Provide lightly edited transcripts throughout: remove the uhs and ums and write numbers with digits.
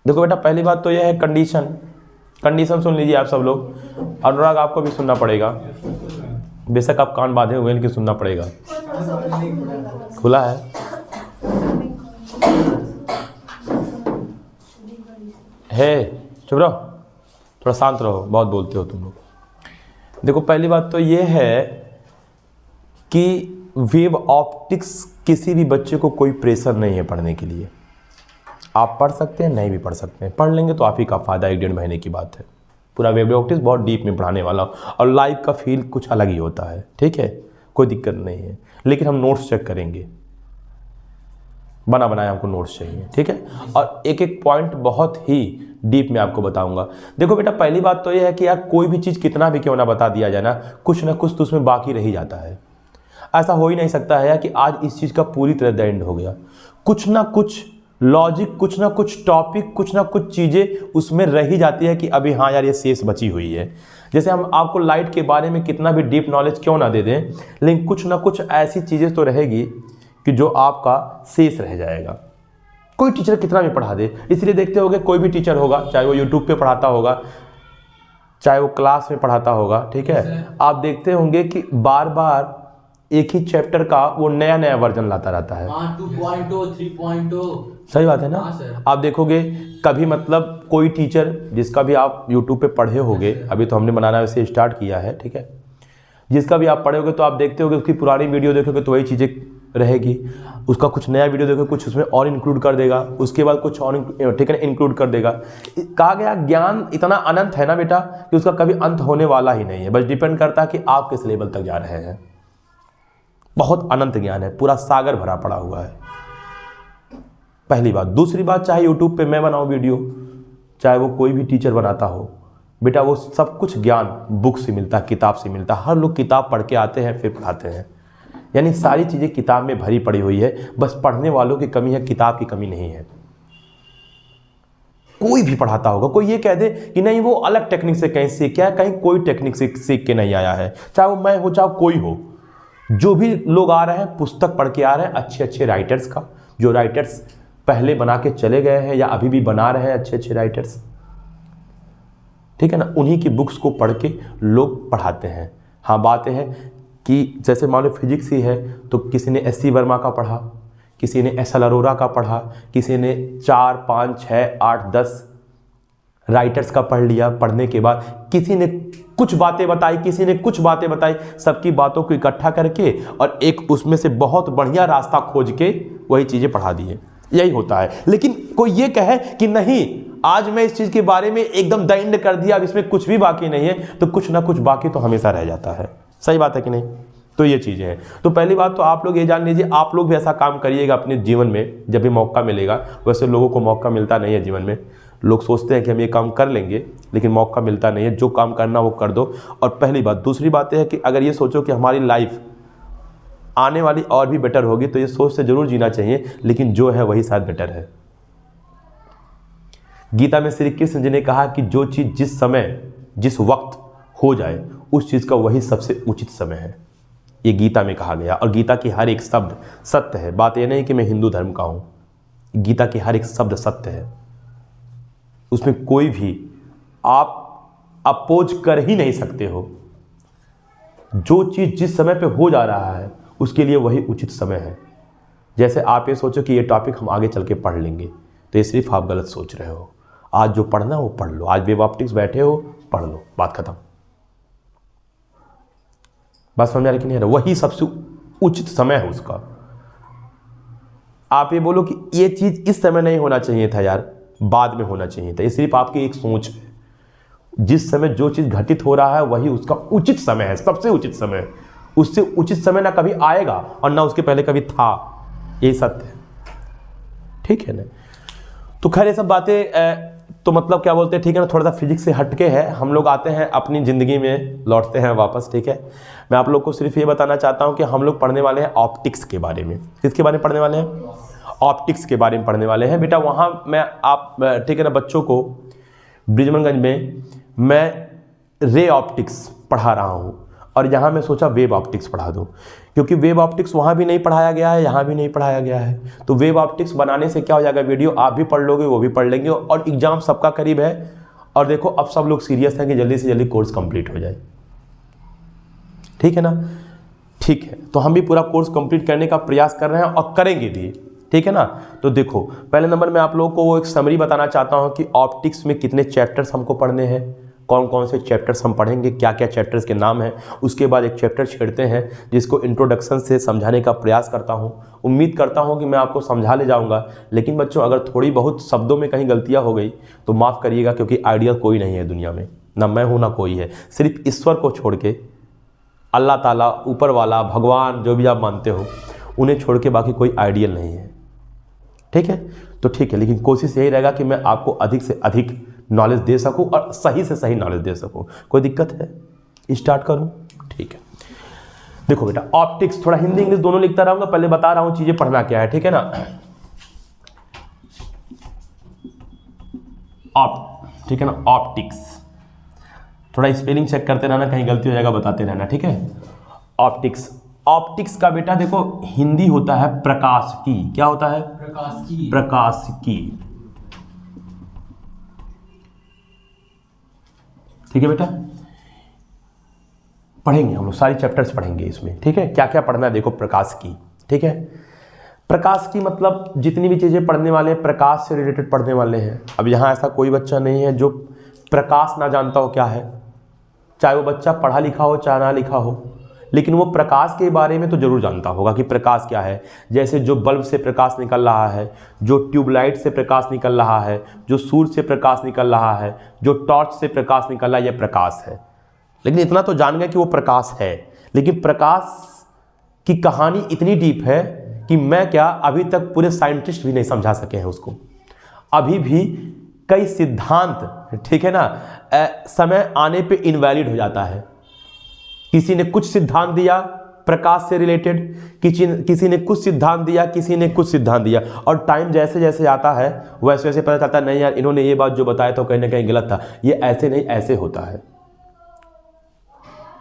देखो बेटा, पहली बात तो यह है कंडीशन सुन लीजिए आप सब लोग। अनुराग आपको भी सुनना पड़ेगा, बेशक आप कान बांधे हुए लेकिन सुनना पड़ेगा। खुला है चुप रहो, थोड़ा शांत रहो, बहुत बोलते हो तुम लोग। देखो पहली बात तो ये है कि वेब ऑप्टिक्स किसी भी बच्चे को कोई प्रेशर नहीं है पढ़ने के लिए। आप पढ़ सकते हैं, नहीं भी पढ़ सकते हैं, पढ़ लेंगे तो आप ही का फ़ायदा, 1-1.5 महीने की बात है। पूरा वेब ऑप्टिक्स बहुत डीप में पढ़ाने वाला और लाइव का फील कुछ अलग ही होता है, ठीक है, कोई दिक्कत नहीं है। लेकिन हम नोट्स चेक करेंगे, बना बनाया हमको नोट्स चाहिए, ठीक है। और एक एक पॉइंट बहुत ही डीप में आपको बताऊंगा। देखो बेटा, पहली बात तो यह है कि यार कोई भी चीज़ कितना भी क्यों ना बता दिया जाए ना कुछ तो उसमें बाकी रह ही जाता है। ऐसा हो ही नहीं सकता है यार कि आज इस चीज़ का पूरी तरह द एंड हो गया। कुछ ना कुछ लॉजिक, कुछ ना कुछ टॉपिक, कुछ ना कुछ चीज़ें उसमें रह ही जाती है कि अभी हाँ यार ये शेष बची हुई है। जैसे हम आपको लाइट के बारे में कितना भी डीप नॉलेज क्यों ना दे दें, लेकिन कुछ ना कुछ ऐसी चीज़ें तो रहेगी कि जो आपका शेष रह जाएगा। कोई टीचर कितना भी पढ़ा दे, इसलिए देखते होगे कोई भी टीचर होगा, चाहे वो यूट्यूब पे पढ़ाता होगा, चाहे वो क्लास में पढ़ाता होगा, ठीक है, आप देखते होंगे कि बार बार एक ही चैप्टर का वो नया नया वर्जन लाता रहता है। 2.0 3.0 सही बात है ना। आप देखोगे कभी मतलब कोई टीचर जिसका भी आप यूट्यूब पे पढ़े होगे, अभी तो हमने बनाना वैसे स्टार्ट किया है, ठीक है, जिसका भी आप पढ़े होगे तो आप देखते होगे उसकी पुरानी वीडियो देखोगे तो वही चीज़ें रहेगी, उसका कुछ नया वीडियो देखोगे कुछ उसमें और इंक्लूड कर देगा, उसके बाद कुछ और, ठीक है, इंक्लूड कर देगा। कहा गया ज्ञान इतना अनंत है ना बेटा कि उसका कभी अंत होने वाला ही नहीं है, बस डिपेंड करता है कि आप किस लेवल तक जा रहे हैं। बहुत अनंत ज्ञान है, पूरा सागर भरा पड़ा हुआ है, पहली बात। दूसरी बात, चाहे यूट्यूब पे मैं बनाऊं वीडियो, चाहे वो कोई भी टीचर बनाता हो, बेटा वो सब कुछ ज्ञान बुक से मिलता है, किताब से मिलता है। हर लोग किताब पढ़ के आते हैं फिर पढ़ाते हैं, यानी सारी चीज़ें किताब में भरी पड़ी हुई है, बस पढ़ने वालों की कमी है, किताब की कमी नहीं है। कोई भी पढ़ाता होगा, कोई ये कह दे कि नहीं वो अलग टेक्निक से कहीं सीख के आया, कहीं कोई टेक्निक से सीख के नहीं आया है, चाहे वो मैं हो चाहे कोई हो, जो भी लोग आ रहे हैं पुस्तक पढ़ के आ रहे हैं, अच्छे अच्छे राइटर्स का, जो राइटर्स पहले बना के चले गए हैं या अभी भी बना रहे हैं अच्छे अच्छे राइटर्स, ठीक है ना, उन्हीं की बुक्स को पढ़ के लोग पढ़ाते हैं। हाँ, बात है कि जैसे मान लो फिजिक्स ही है तो किसी ने एस सी वर्मा का पढ़ा, किसी ने एस एल अरोरा का पढ़ा, किसी ने 4, 5, 6, 8, 10 राइटर्स का पढ़ लिया। पढ़ने के बाद किसी ने कुछ बातें बताई, किसी ने कुछ बातें बताई, सबकी बातों को इकट्ठा करके और एक उसमें से बहुत बढ़िया रास्ता खोज के वही चीज़ें पढ़ा दी है। यही होता है। लेकिन कोई ये कहे कि नहीं आज मैं इस चीज़ के बारे में एकदम द एंड कर दिया, अब इसमें कुछ भी बाकी नहीं है, तो कुछ ना कुछ बाकी तो हमेशा रह जाता है। सही बात है कि नहीं? तो ये चीज़ें हैं। तो पहली बात तो आप लोग ये जान लीजिए, आप लोग भी ऐसा काम करिएगा अपने जीवन में जब भी मौका मिलेगा। वैसे लोगों को मौका मिलता नहीं है जीवन में, लोग सोचते हैं कि हम ये काम कर लेंगे लेकिन मौका मिलता नहीं है। जो काम करना वो कर दो। और पहली बात, दूसरी बात यह है कि अगर ये सोचो कि हमारी लाइफ आने वाली और भी बेटर होगी तो ये सोच से जरूर जीना चाहिए, लेकिन जो है वही शायद बेटर है। गीता में श्री कृष्ण जी ने कहा कि जो चीज़ जिस समय जिस वक्त हो जाए उस चीज़ का वही सबसे उचित समय है। ये गीता में कहा गया और गीता की हर एक शब्द सत्य है। बात यह नहीं कि मैं हिंदू धर्म का हूँ, गीता की हर एक शब्द सत्य है, उसमें कोई भी आप अपोज कर ही नहीं सकते हो। जो चीज़ जिस समय पे हो जा रहा है उसके लिए वही उचित समय है। जैसे आप ये सोचो कि ये टॉपिक हम आगे चल के पढ़ लेंगे, तो ये सिर्फ आप गलत सोच रहे हो। आज जो पढ़ना वो पढ़ लो, आज वेब ऑप्टिक्स बैठे हो पढ़ लो, बात खत्म। बात समझ आ रही कि नहीं? वही सबसे उचित समय है उसका। आप ये बोलो कि ये चीज़ इस समय नहीं होना चाहिए था यार, बाद में होना चाहिए था, ये सिर्फ आपकी एक सोच है। जिस समय जो चीज़ घटित हो रहा है वही उसका उचित समय है, सबसे उचित समय। उससे उचित समय ना कभी आएगा और ना उसके पहले कभी था, यही सत्य है। ठीक है ना? तो खैर ये सब बातें तो मतलब क्या बोलते हैं, ठीक है ना, थोड़ा सा फिजिक्स से हटके है। हम लोग आते हैं अपनी ज़िंदगी में, लौटते हैं वापस। ठीक है, मैं आप लोग को सिर्फ ये बताना चाहता हूँ कि हम लोग पढ़ने वाले हैं ऑप्टिक्स के बारे में। किसके बारे में पढ़ने वाले हैं? ऑप्टिक्स के बारे में पढ़ने वाले हैं बेटा। वहाँ मैं आप ठीक है ना, बच्चों को ब्रिजमनगंज में मैं रे ऑप्टिक्स पढ़ा रहा हूँ और यहाँ मैं सोचा वेब ऑप्टिक्स पढ़ा दूँ। क्योंकि वेव ऑप्टिक्स वहाँ भी नहीं पढ़ाया गया है, यहाँ भी नहीं पढ़ाया गया है। तो वेव ऑप्टिक्स बनाने से क्या हो जाएगा, वीडियो आप भी पढ़ लोगे, वो भी पढ़ लेंगे, और एग्जाम सबका करीब है। और देखो अब सब लोग सीरियस हैं कि जल्दी से जल्दी कोर्स कंप्लीट हो जाए, ठीक है ना। ठीक है, तो हम भी पूरा कोर्स कंप्लीट करने का प्रयास कर रहे हैं और करेंगे भी, ठीक है ना। तो देखो पहले नंबर में आप लोगों को वो एक समरी बताना चाहता हूँ कि ऑप्टिक्स में कितने चैप्टर्स हमको पढ़ने हैं, कौन कौन से चैप्टर्स हम पढ़ेंगे, क्या क्या चैप्टर्स के नाम हैं। उसके बाद एक चैप्टर छेड़ते हैं जिसको इंट्रोडक्शन से समझाने का प्रयास करता हूं। उम्मीद करता हूं कि मैं आपको समझा ले जाऊंगा, लेकिन बच्चों अगर थोड़ी बहुत शब्दों में कहीं गलतियां हो गई तो माफ़ करिएगा, क्योंकि आइडियल कोई नहीं है दुनिया में, ना मैं हूं ना कोई है। सिर्फ ईश्वर को छोड़ के, अल्लाह ताला, ऊपर वाला, भगवान, जो भी आप मानते हो, उन्हें छोड़ के बाकी कोई आइडियल नहीं है, ठीक है। तो ठीक है, लेकिन कोशिश यही रहेगा कि मैं आपको अधिक से अधिक नॉलेज दे सकूं और सही से सही नॉलेज दे सकूं। कोई दिक्कत है, स्टार्ट करूं? ठीक है। देखो बेटा, ऑप्टिक्स, थोड़ा हिंदी इंग्लिश दोनों लिखता रहूंगा, पहले बता रहा हूं चीजें पढ़ना क्या है, ठीक है ना। ठीक है ना, ऑप्टिक्स, थोड़ा स्पेलिंग चेक करते रहना, कहीं गलती हो जाएगा बताते रहना, ठीक है। ऑप्टिक्स, ऑप्टिक्स का बेटा देखो हिंदी होता है प्रकाश की। क्या होता है? प्रकाश की। प्रकाश की, ठीक है बेटा। पढ़ेंगे हम लोग, सारी चैप्टर्स पढ़ेंगे इसमें, ठीक है। क्या क्या पढ़ना है देखो प्रकाश की, ठीक है। प्रकाश की मतलब जितनी भी चीज़ें पढ़ने वाले हैं प्रकाश से रिलेटेड पढ़ने वाले हैं। अब यहाँ ऐसा कोई बच्चा नहीं है जो प्रकाश ना जानता हो क्या है, चाहे वो बच्चा पढ़ा लिखा हो चाहे ना लिखा हो, लेकिन वो प्रकाश के बारे में तो जरूर जानता होगा कि प्रकाश क्या है। जैसे जो बल्ब से प्रकाश निकल रहा है, जो ट्यूबलाइट से प्रकाश निकल रहा है, जो सूर्य से प्रकाश निकल रहा है, जो टॉर्च से प्रकाश निकल रहा है, ये प्रकाश है। लेकिन इतना तो जान गए कि वो प्रकाश है, लेकिन प्रकाश की कहानी इतनी डीप है कि मैं क्या, अभी तक पूरे साइंटिस्ट भी नहीं समझा सके हैं उसको। अभी भी कई सिद्धांत, ठीक है ना, समय आने पे इनवैलिड हो जाता है। किसी ने कुछ सिद्धांत दिया प्रकाश से रिलेटेड, किसी ने कुछ सिद्धांत दिया, किसी ने कुछ सिद्धांत दिया, और टाइम जैसे जैसे आता है वैसे वैसे पता चलता है नहीं यार इन्होंने ये बात जो बताया तो कहीं ना कहीं गलत था, ये ऐसे नहीं ऐसे होता है।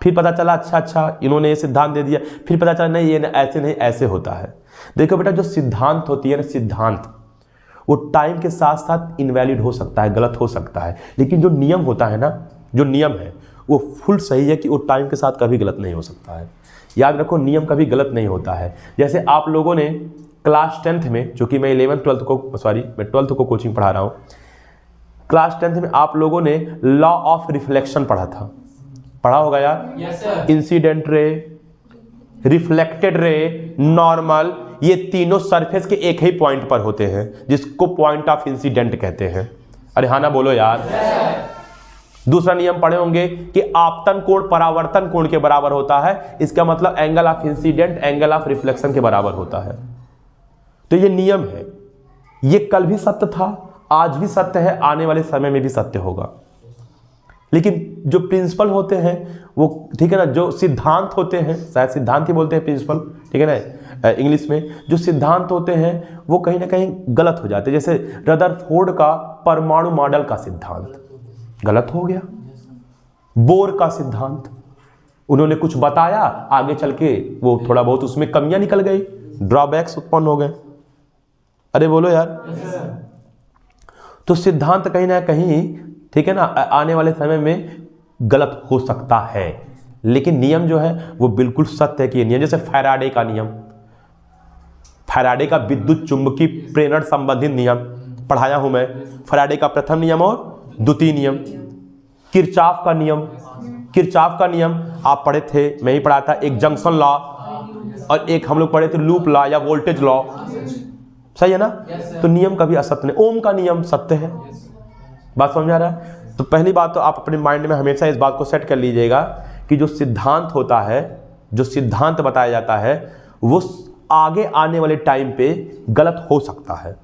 फिर पता चला अच्छा इन्होंने ये सिद्धांत दे दिया, फिर पता चला नहीं ये ऐसे नहीं ऐसे होता है। देखो बेटा, जो सिद्धांत होती है ना, सिद्धांत वो टाइम के साथ साथ इनवैलिड हो सकता है, गलत हो सकता है, लेकिन जो नियम होता है ना, जो नियम है वो फुल सही है कि वो टाइम के साथ कभी गलत नहीं हो सकता है। याद रखो, नियम कभी गलत नहीं होता है। जैसे आप लोगों ने क्लास 10th में, चूँकि मैं 11th 12th को कोचिंग पढ़ा रहा हूँ, क्लास 10th में आप लोगों ने लॉ ऑफ रिफ्लेक्शन पढ़ा था, पढ़ा होगा यार। Yes sir. Incident ray, reflected ray, normal, ये तीनों सरफेस के एक ही पॉइंट पर होते हैं जिसको पॉइंट ऑफ इंसिडेंट कहते हैं। अरे हाँ ना बोलो यार। दूसरा नियम पढ़े होंगे कि आपतन कोण परावर्तन कोण के बराबर होता है, इसका मतलब angle of incident angle of reflection के बराबर होता है। तो ये नियम है, ये कल भी सत्य था, आज भी सत्य है, आने वाले समय में भी सत्य होगा। लेकिन जो प्रिंसिपल होते हैं वो, ठीक है ना, जो सिद्धांत होते हैं, शायद सिद्धांत ही बोलते हैं प्रिंसिपल, ठीक है ना इंग्लिश में, जो सिद्धांत होते हैं वो कहीं ना कहीं गलत हो जाते हैं। जैसे रदरफोर्ड का परमाणु मॉडल का सिद्धांत गलत हो गया। बोर का सिद्धांत, उन्होंने कुछ बताया, आगे चल के वो थोड़ा बहुत उसमें कमियां निकल गई, ड्रॉबैक्स उत्पन्न हो गए। अरे बोलो यार। तो सिद्धांत कहीं ना कहीं, ठीक है ना, आने वाले समय में गलत हो सकता है, लेकिन नियम जो है वो बिल्कुल सत्य है कि ये नियम, जैसे फैराडे का नियम, फैराडे का विद्युत चुंबकीय प्रेरण संबंधित नियम पढ़ाया हूं मैं। फैराडे का प्रथम नियम और द्वितीय नियम। किरचॉफ का नियम, किरचॉफ का नियम आप पढ़े थे, मैं ही पढ़ा था। एक जंक्शन लॉ और एक हम लोग पढ़े थे लूप लॉ या वोल्टेज लॉ, सही है ना। तो नियम कभी असत्य नहीं, ओम का नियम सत्य है। बात समझ आ रहा है? तो पहली बात तो आप अपने माइंड में हमेशा इस बात को सेट कर लीजिएगा कि जो सिद्धांत होता है, जो सिद्धांत बताया जाता है, वो आगे आने वाले टाइम पे गलत हो सकता है।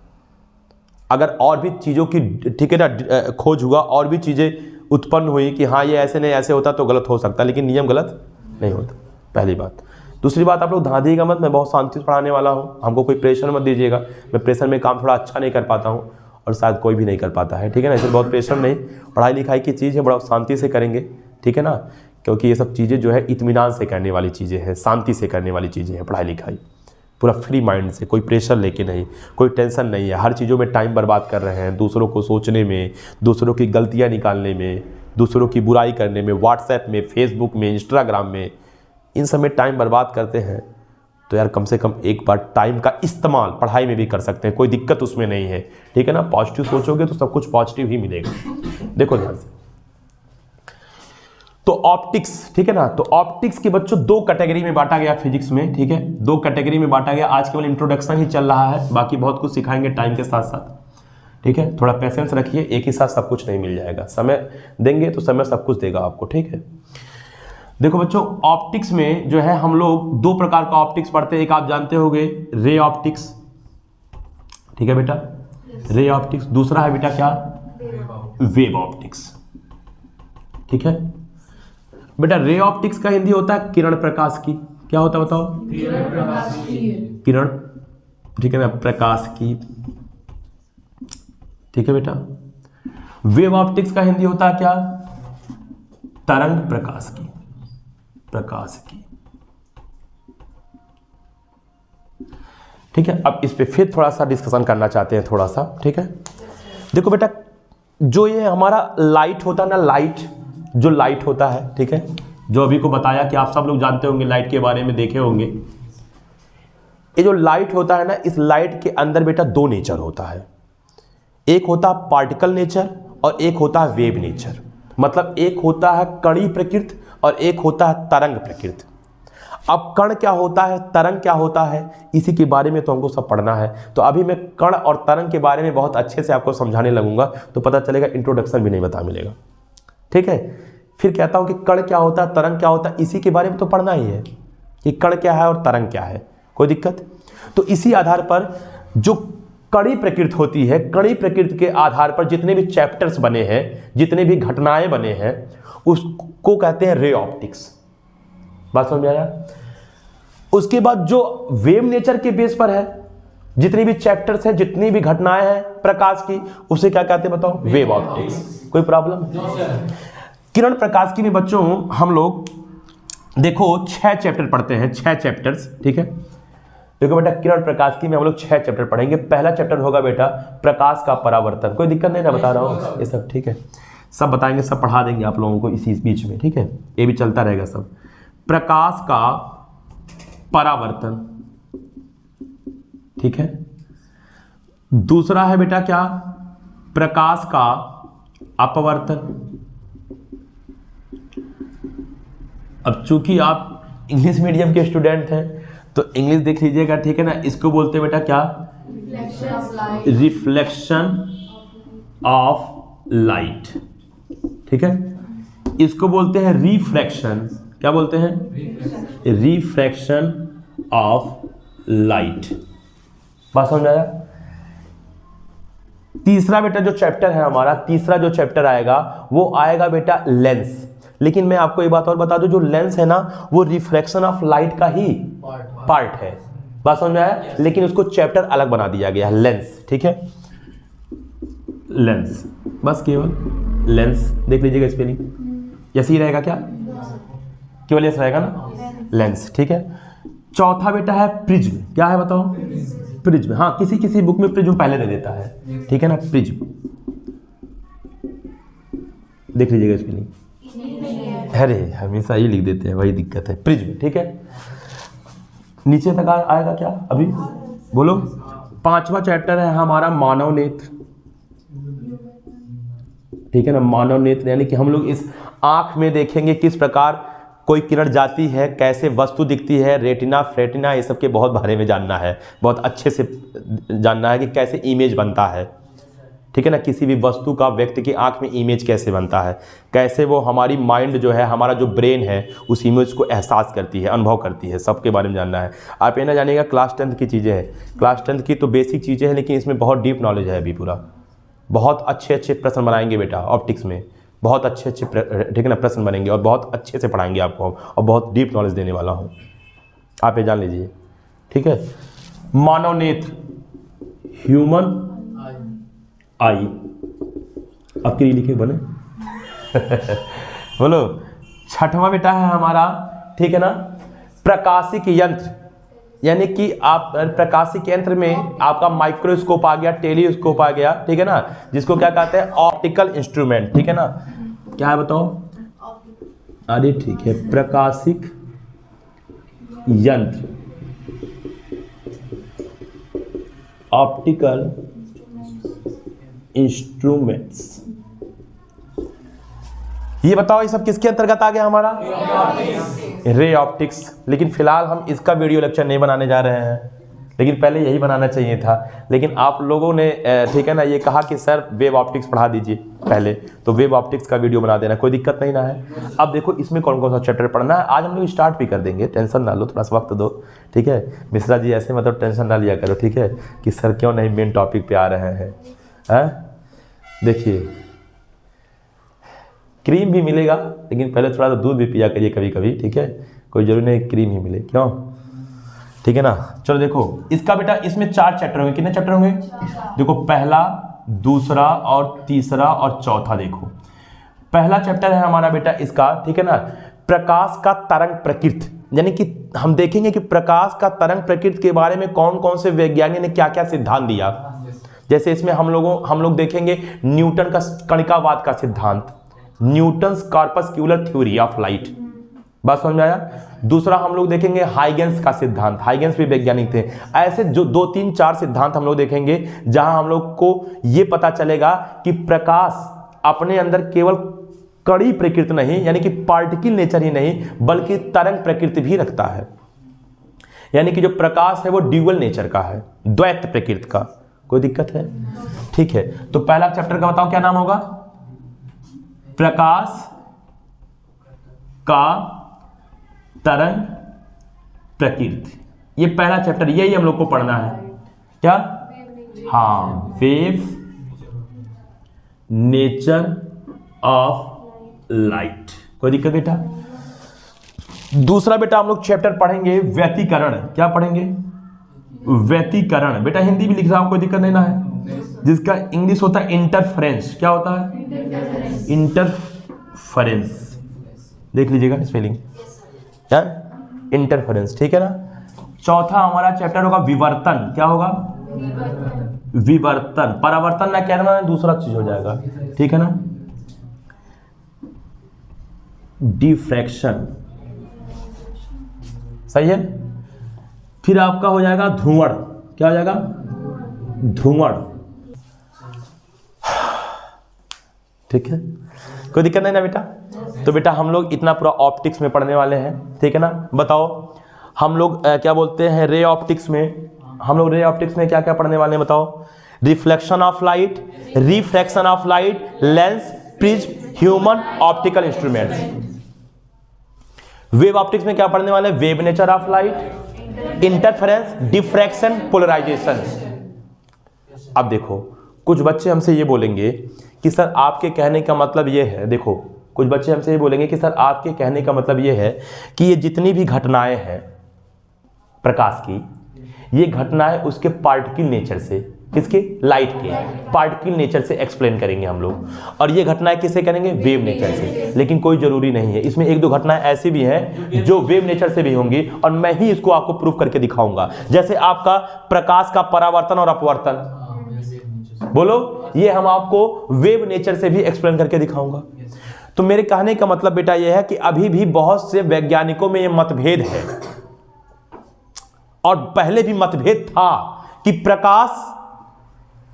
अगर और भी चीज़ों की, ठीक है ना, खोज हुआ, और भी चीज़ें उत्पन्न हुई कि हाँ ये ऐसे नहीं ऐसे होता तो गलत हो सकता है, लेकिन नियम गलत नहीं होता, पहली बात। दूसरी बात, आप लोग धांधीगा मत, मैं बहुत शांति से पढ़ाने वाला हूँ, हमको कोई प्रेशर मत दीजिएगा। मैं प्रेशर में काम थोड़ा अच्छा नहीं कर पाता हूँ और शायद कोई भी नहीं कर पाता है, ठीक है ना। इसलिए बहुत प्रेशर नहीं, पढ़ाई लिखाई की चीज़ है, बड़ा शांति से करेंगे, ठीक है ना। क्योंकि ये सब चीज़ें जो है इत्मीनान से करने वाली चीज़ें हैं, शांति से करने वाली चीज़ें हैं। पढ़ाई लिखाई पूरा फ्री माइंड से, कोई प्रेशर लेके नहीं, कोई टेंशन नहीं है। हर चीज़ों में टाइम बर्बाद कर रहे हैं, दूसरों को सोचने में, दूसरों की गलतियाँ निकालने में, दूसरों की बुराई करने में, व्हाट्सएप में, फेसबुक में, इंस्टाग्राम में, इन सब में टाइम बर्बाद करते हैं। तो यार कम से कम एक बार टाइम का इस्तेमाल पढ़ाई में भी कर सकते हैं, कोई दिक्कत उसमें नहीं है, ठीक है ना। पॉजिटिव सोचोगे तो सब कुछ पॉजिटिव ही मिलेगा। देखो ध्यान से, तो ऑप्टिक्स, ठीक है ना। तो ऑप्टिक्स के बच्चों दो कैटेगरी में बांटा गया फिजिक्स में, ठीक है, दो कैटेगरी में बांटा गया। आज केवल इंट्रोडक्शन ही चल रहा है, बाकी बहुत कुछ सिखाएंगे टाइम के साथ साथ, ठीक है। थोड़ा पेशेंस रखिए, एक ही साथ सब कुछ नहीं मिल जाएगा, समय देंगे तो समय सब कुछ देगा आपको, ठीक है। देखो बच्चों, ऑप्टिक्स में जो है हम लोग दो प्रकार का ऑप्टिक्स पढ़ते हैं। एक आप जानते होंगे रे ऑप्टिक्स, ठीक है बेटा, रे ऑप्टिक्स। दूसरा है बेटा क्या, वेव ऑप्टिक्स, ठीक है बेटा। रे ऑप्टिक्स का हिंदी होता है किरण प्रकाश की। क्या होता है बताओ, किरण प्रकाश की। किरण, ठीक है ना, प्रकाश की, ठीक है बेटा। वेव ऑप्टिक्स का हिंदी होता है क्या, तरंग प्रकाश की, प्रकाश की, ठीक है। अब इस पे फिर थोड़ा सा डिस्कशन करना चाहते हैं, थोड़ा सा, ठीक है। देखो बेटा, जो ये हमारा लाइट होता है ना, लाइट, जो लाइट होता है, ठीक है, जो अभी को बताया कि आप सब लोग जानते होंगे, लाइट के बारे में देखे होंगे। ये जो लाइट होता है ना, इस लाइट के अंदर बेटा दो नेचर होता है। एक होता है पार्टिकल नेचर और एक होता है वेव नेचर। मतलब एक होता है कणी प्रकृति और एक होता है तरंग प्रकृति। अब कण क्या होता है, तरंग क्या होता है, इसी के बारे में तो हमको सब पढ़ना है। तो अभी मैं कण और तरंग के बारे में बहुत अच्छे से आपको समझाने लगूंगा, तो पता चलेगा इंट्रोडक्शन भी नहीं बता मिलेगा, ठीक है। फिर कहता हूं कि कण क्या होता है, तरंग क्या होता है, इसी के बारे में तो पढ़ना ही है कि कण क्या है और तरंग क्या है, कोई दिक्कत। तो इसी आधार पर जो कणी प्रकृति होती है, कणी प्रकृति के आधार पर जितने भी चैप्टर्स बने हैं, जितने भी घटनाएं बने हैं, उसको कहते हैं रे ऑप्टिक्स। बात समझ आया। उसके बाद जो वेव नेचर के बेस पर है, जितनी भी चैप्टर्स हैं, जितनी भी घटनाएं हैं प्रकाश की, उसे क्या कहते हैं बताओ, वेव ऑप्टिक्स। कोई प्रॉब्लम? किरण प्रकाश की में बच्चों हम लोग देखो 6 चैप्टर पढ़ते हैं, 6 चैप्टर्स, ठीक है। देखो बेटा, किरण प्रकाश की में हम लोग 6 चैप्टर पढ़ेंगे। पहला चैप्टर होगा बेटा प्रकाश का परावर्तन। कोई दिक्कत नहीं ना, बता रहा हूँ ये सब, ठीक है, सब बताएंगे, सब पढ़ा देंगे आप लोगों को इसी बीच में, ठीक है, ये भी चलता रहेगा सब। प्रकाश का परावर्तन, ठीक है। दूसरा है बेटा क्या, प्रकाश का अपवर्तन। अब चूंकि आप इंग्लिश मीडियम के स्टूडेंट हैं तो इंग्लिश देख लीजिएगा, ठीक है ना। इसको बोलते हैं बेटा क्या, रिफ्लेक्शन ऑफ लाइट, ठीक है। इसको बोलते हैं रिफ्रैक्शन। क्या बोलते हैं, रिफ्रैक्शन ऑफ लाइट। बात समझ आया। तीसरा बेटा जो चैप्टर है हमारा, तीसरा जो चैप्टर आएगा वो आएगा बेटा लेंस। लेकिन मैं आपको एक बात और बता दूं, जो लेंस है ना वो रिफ्रैक्शन ऑफ लाइट का ही पार्ट है। बात समझ में आया। लेकिन उसको चैप्टर अलग बना दिया गया है, लेंस, ठीक है, लेंस। बस केवल लेंस देख लीजिएगा, स्पेलिंग ऐसे ही रहेगा क्या, केवल ऐसा रहेगा ना, लेंस, ठीक है। चौथा बेटा है प्रिज्म। क्या है बताओ, प्रिज्म। हाँ, किसी किसी बुक में प्रिज्म पहले दे देता है, ठीक है ना, प्रिज्म देख लीजिएगा स्पेलिंग। अरे हमेशा ही लिख देते हैं, वही दिक्कत है, प्रिज्म, ठीक है। नीचे तक आएगा क्या अभी, बोलो। पांचवा चैप्टर है हमारा मानव नेत्र, ठीक है ना, मानव नेत्र। यानी कि हम लोग इस आंख में देखेंगे किस प्रकार कोई किरण जाती है, कैसे वस्तु दिखती है, रेटिना फ्रेटिना, ये सब के बहुत बारे में जानना है, बहुत अच्छे से जानना है कि कैसे इमेज बनता है, ठीक है ना। किसी भी वस्तु का व्यक्ति की आंख में इमेज कैसे बनता है, कैसे वो हमारी माइंड जो है, हमारा जो ब्रेन है, उस इमेज को एहसास करती है, अनुभव करती है, सबके बारे में जानना है। आप ये ना जानिएगा क्लास 10th की चीज़ें हैं, क्लास 10th की तो बेसिक चीज़ें हैं, लेकिन इसमें बहुत डीप नॉलेज है अभी पूरा। बहुत अच्छे अच्छे प्रश्न बनाएंगे बेटा ऑप्टिक्स में, बहुत अच्छे अच्छे, ठीक है ना, प्रश्न बनेंगे और बहुत अच्छे से पढ़ाएंगे आपको हम, और बहुत डीप नॉलेज देने वाला हूँ, आप ये जान लीजिए, ठीक है। मानव नेत्र, ह्यूमन आई, आपके लिए लिखे बने बोलो। छठवां बेटा है हमारा, ठीक है ना, प्रकाशिक यंत्र। यानी कि आप प्रकाशिक यंत्र में आपका माइक्रोस्कोप आ गया, टेलीस्कोप आ गया, ठीक है ना, जिसको क्या कहते हैं, ऑप्टिकल इंस्ट्रूमेंट, ठीक है ना। क्या है बताओ? अरे ठीक है, प्रकाशिक यंत्र, ऑप्टिकल इंस्ट्रूमेंट्स। ये बताओ ये सब किसके अंतर्गत आ गया हमारा? Ray optics. लेकिन फिलहाल हम इसका वीडियो लेक्चर नहीं बनाने जा रहे हैं, लेकिन पहले यही बनाना चाहिए था। लेकिन आप लोगों ने ठीक है ना ये कहा कि सर वेब ऑप्टिक्स पढ़ा दीजिए पहले, तो वेब ऑप्टिक्स का वीडियो बना देना, कोई दिक्कत नहीं ना है। अब देखो इसमें कौन कौन सा चैप्टर पढ़ना है, आज हम लोग स्टार्ट भी कर देंगे, टेंशन ना लो, थोड़ा सा वक्त दो, ठीक है। मिश्रा जी ऐसे मतलब टेंशन ना लिया करो, ठीक है, कि सर क्यों नहीं मेन टॉपिक पे आ रहे हैं। देखिए क्रीम भी मिलेगा, लेकिन पहले थोड़ा सा दूध भी पिया करिए कभी कभी, ठीक है, कोई जरूरी नहीं क्रीम ही मिले, क्यों, ठीक है ना। चलो देखो इसका बेटा, इसमें 4 चैप्टर होंगे। कितने चैप्टर होंगे? देखो पहला, दूसरा और तीसरा और चौथा। देखो पहला चैप्टर है हमारा बेटा इसका, ठीक है ना, प्रकाश का तरंग प्रकृति। यानी कि हम देखेंगे कि प्रकाश का तरंग प्रकृति के बारे में कौन कौन से वैज्ञानिक ने क्या क्या सिद्धांत दिया। जैसे इसमें हम लोग देखेंगे न्यूटन का कणिकावाद का सिद्धांत, न्यूटन्स कॉर्पस्क्यूलर थ्योरी ऑफ लाइट, बात समझ में आया। दूसरा हम लोग देखेंगे हाइगेंस का सिद्धांत, हाइगेंस भी वैज्ञानिक थे। ऐसे जो 2, 3, 4 सिद्धांत हम लोग देखेंगे, जहां हम लोग को यह पता चलेगा कि प्रकाश अपने अंदर केवल कड़ी प्रकृति नहीं, यानी कि पार्टिकल नेचर ही नहीं, बल्कि तरंग प्रकृति भी रखता है। यानी कि जो प्रकाश है वो ड्यूअल नेचर का है, द्वैत प्रकृति का। कोई दिक्कत है? ठीक है, तो पहला चैप्टर का बताओ क्या नाम होगा? प्रकाश का तरंग प्रकृति। ये पहला चैप्टर, यही हम लोग को पढ़ना है। क्या? हाँ, वेव नेचर ऑफ लाइट। कोई दिक्कत बेटा? दूसरा बेटा हम लोग चैप्टर पढ़ेंगे व्यतिकरण। क्या पढ़ेंगे? व्यतिकरण। बेटा हिंदी भी लिख रहा हूं, कोई दिक्कत नहीं ना है। जिसका इंग्लिश होता है इंटरफेरेंस। क्या होता है? इंटरफेरेंस। देख लीजिएगा स्पेलिंग, क्या? इंटरफेरेंस, ठीक है ना। चौथा हमारा चैप्टर होगा विवर्तन। क्या होगा? विवर्तन। परावर्तन ना कहना, दूसरा चीज हो जाएगा, ठीक है ना। डिफ्रैक्शन, सही है। फिर आपका हो जाएगा ध्रुवण। क्या हो जाएगा? ध्रुवण, ठीक है, कोई दिक्कत नहीं ना बेटा। तो बेटा हम लोग इतना पूरा ऑप्टिक्स में पढ़ने वाले हैं, ठीक है ना। बताओ हम लोग क्या बोलते हैं रे ऑप्टिक्स में, हम लोग रे ऑप्टिक्स में क्या क्या पढ़ने वाले हैं बताओ? Reflection of light, refraction of light, lens, prism, human optical instruments. Wave optics में क्या पढ़ने वाले हैं? Wave nature of light, interference, diffraction, polarization. अब देखो कुछ बच्चे हमसे ये बोलेंगे कि सर आपके कहने का मतलब ये है, देखो कुछ बच्चे हमसे ये बोलेंगे कि सर आपके कहने का मतलब ये है कि ये जितनी भी घटनाएं हैं प्रकाश की, ये घटनाएं उसके पार्टिकल नेचर से, किसके? लाइट के पार्टिकल नेचर से एक्सप्लेन करेंगे हम लोग। और ये घटनाएं किससे करेंगे? वेव नेचर से। लेकिन कोई जरूरी नहीं है, इसमें 1-2 घटनाएं ऐसी भी हैं जो वेव नेचर से भी होंगी, और मैं ही इसको आपको प्रूफ करके दिखाऊंगा। जैसे आपका प्रकाश का परावर्तन और अपवर्तन, बोलो, ये हम आपको वेव नेचर से भी एक्सप्लेन करके दिखाऊंगा। तो मेरे कहने का मतलब बेटा यह है कि अभी भी बहुत से वैज्ञानिकों में यह मतभेद है, और पहले भी मतभेद था कि प्रकाश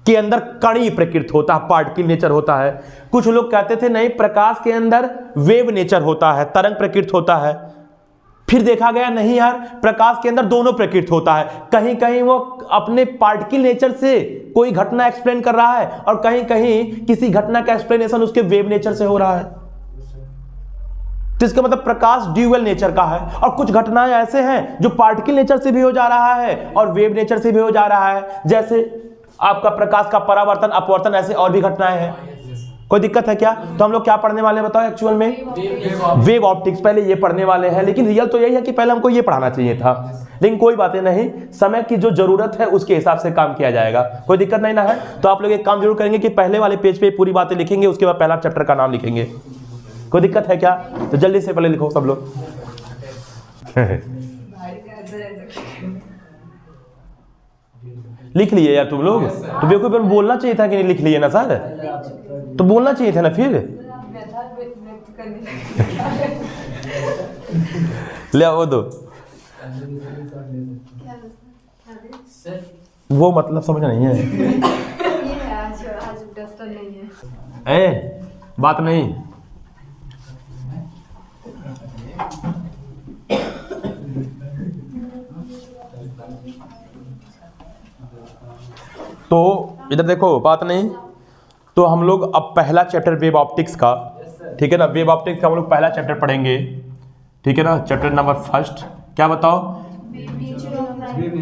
के अंदर कणी प्रकृति होता है, पार्टिकल नेचर होता है। कुछ लोग कहते थे नहीं, प्रकाश के अंदर वेव नेचर होता है, तरंग प्रकृति होता है। फिर देखा गया नहीं यार, प्रकाश के अंदर दोनों प्रकृति होता है। कहीं कहीं वो अपने पार्टिकल नेचर से कोई घटना एक्सप्लेन कर रहा है, और कहीं कहीं किसी घटना का एक्सप्लेनेशन उसके वेव नेचर से हो रहा है। तो इसका मतलब प्रकाश ड्यूअल नेचर का है। और कुछ घटनाएं ऐसे हैं जो पार्टिकल नेचर से भी हो जा रहा है और वेव नेचर से भी हो जा रहा है, जैसे आपका प्रकाश का परावर्तन, अपवर्तन, ऐसे और भी घटनाएं हैं। कोई दिक्कत है क्या? तो हम लोग क्या पढ़ने वाले बताओ एक्चुअल में? वेव ऑप्टिक्स पहले ये पढ़ने वाले हैं। लेकिन रियल तो यही है कि पहले हमको ये पढ़ाना चाहिए था, लेकिन कोई बातें नहीं, समय की जो जरूरत है उसके हिसाब से काम किया जाएगा, कोई दिक्कत नहीं ना है। तो आप लोग एक काम जरूर करेंगे कि पहले वाले पेज पे पूरी बातें लिखेंगे, उसके बाद पहला चैप्टर का नाम लिखेंगे। कोई दिक्कत है क्या? तो जल्दी से पहले लिखो सब लोग। लिख लिए यार तुम लोग? तो बेवकूफ बोलना चाहिए था कि नहीं लिख लिए ना सर? तो बोलना चाहिए था ना फिर। ले आओ दो, वो मतलब समझ नहीं है। ए बात नहीं, तो इधर देखो, बात नहीं। तो हम लोग अब पहला चैप्टर वेव ऑप्टिक्स का, ठीक है ना, वेव ऑप्टिक्स का हम लोग पहला चैप्टर पढ़ेंगे, ठीक है ना। चैप्टर नंबर फर्स्ट क्या बताओ?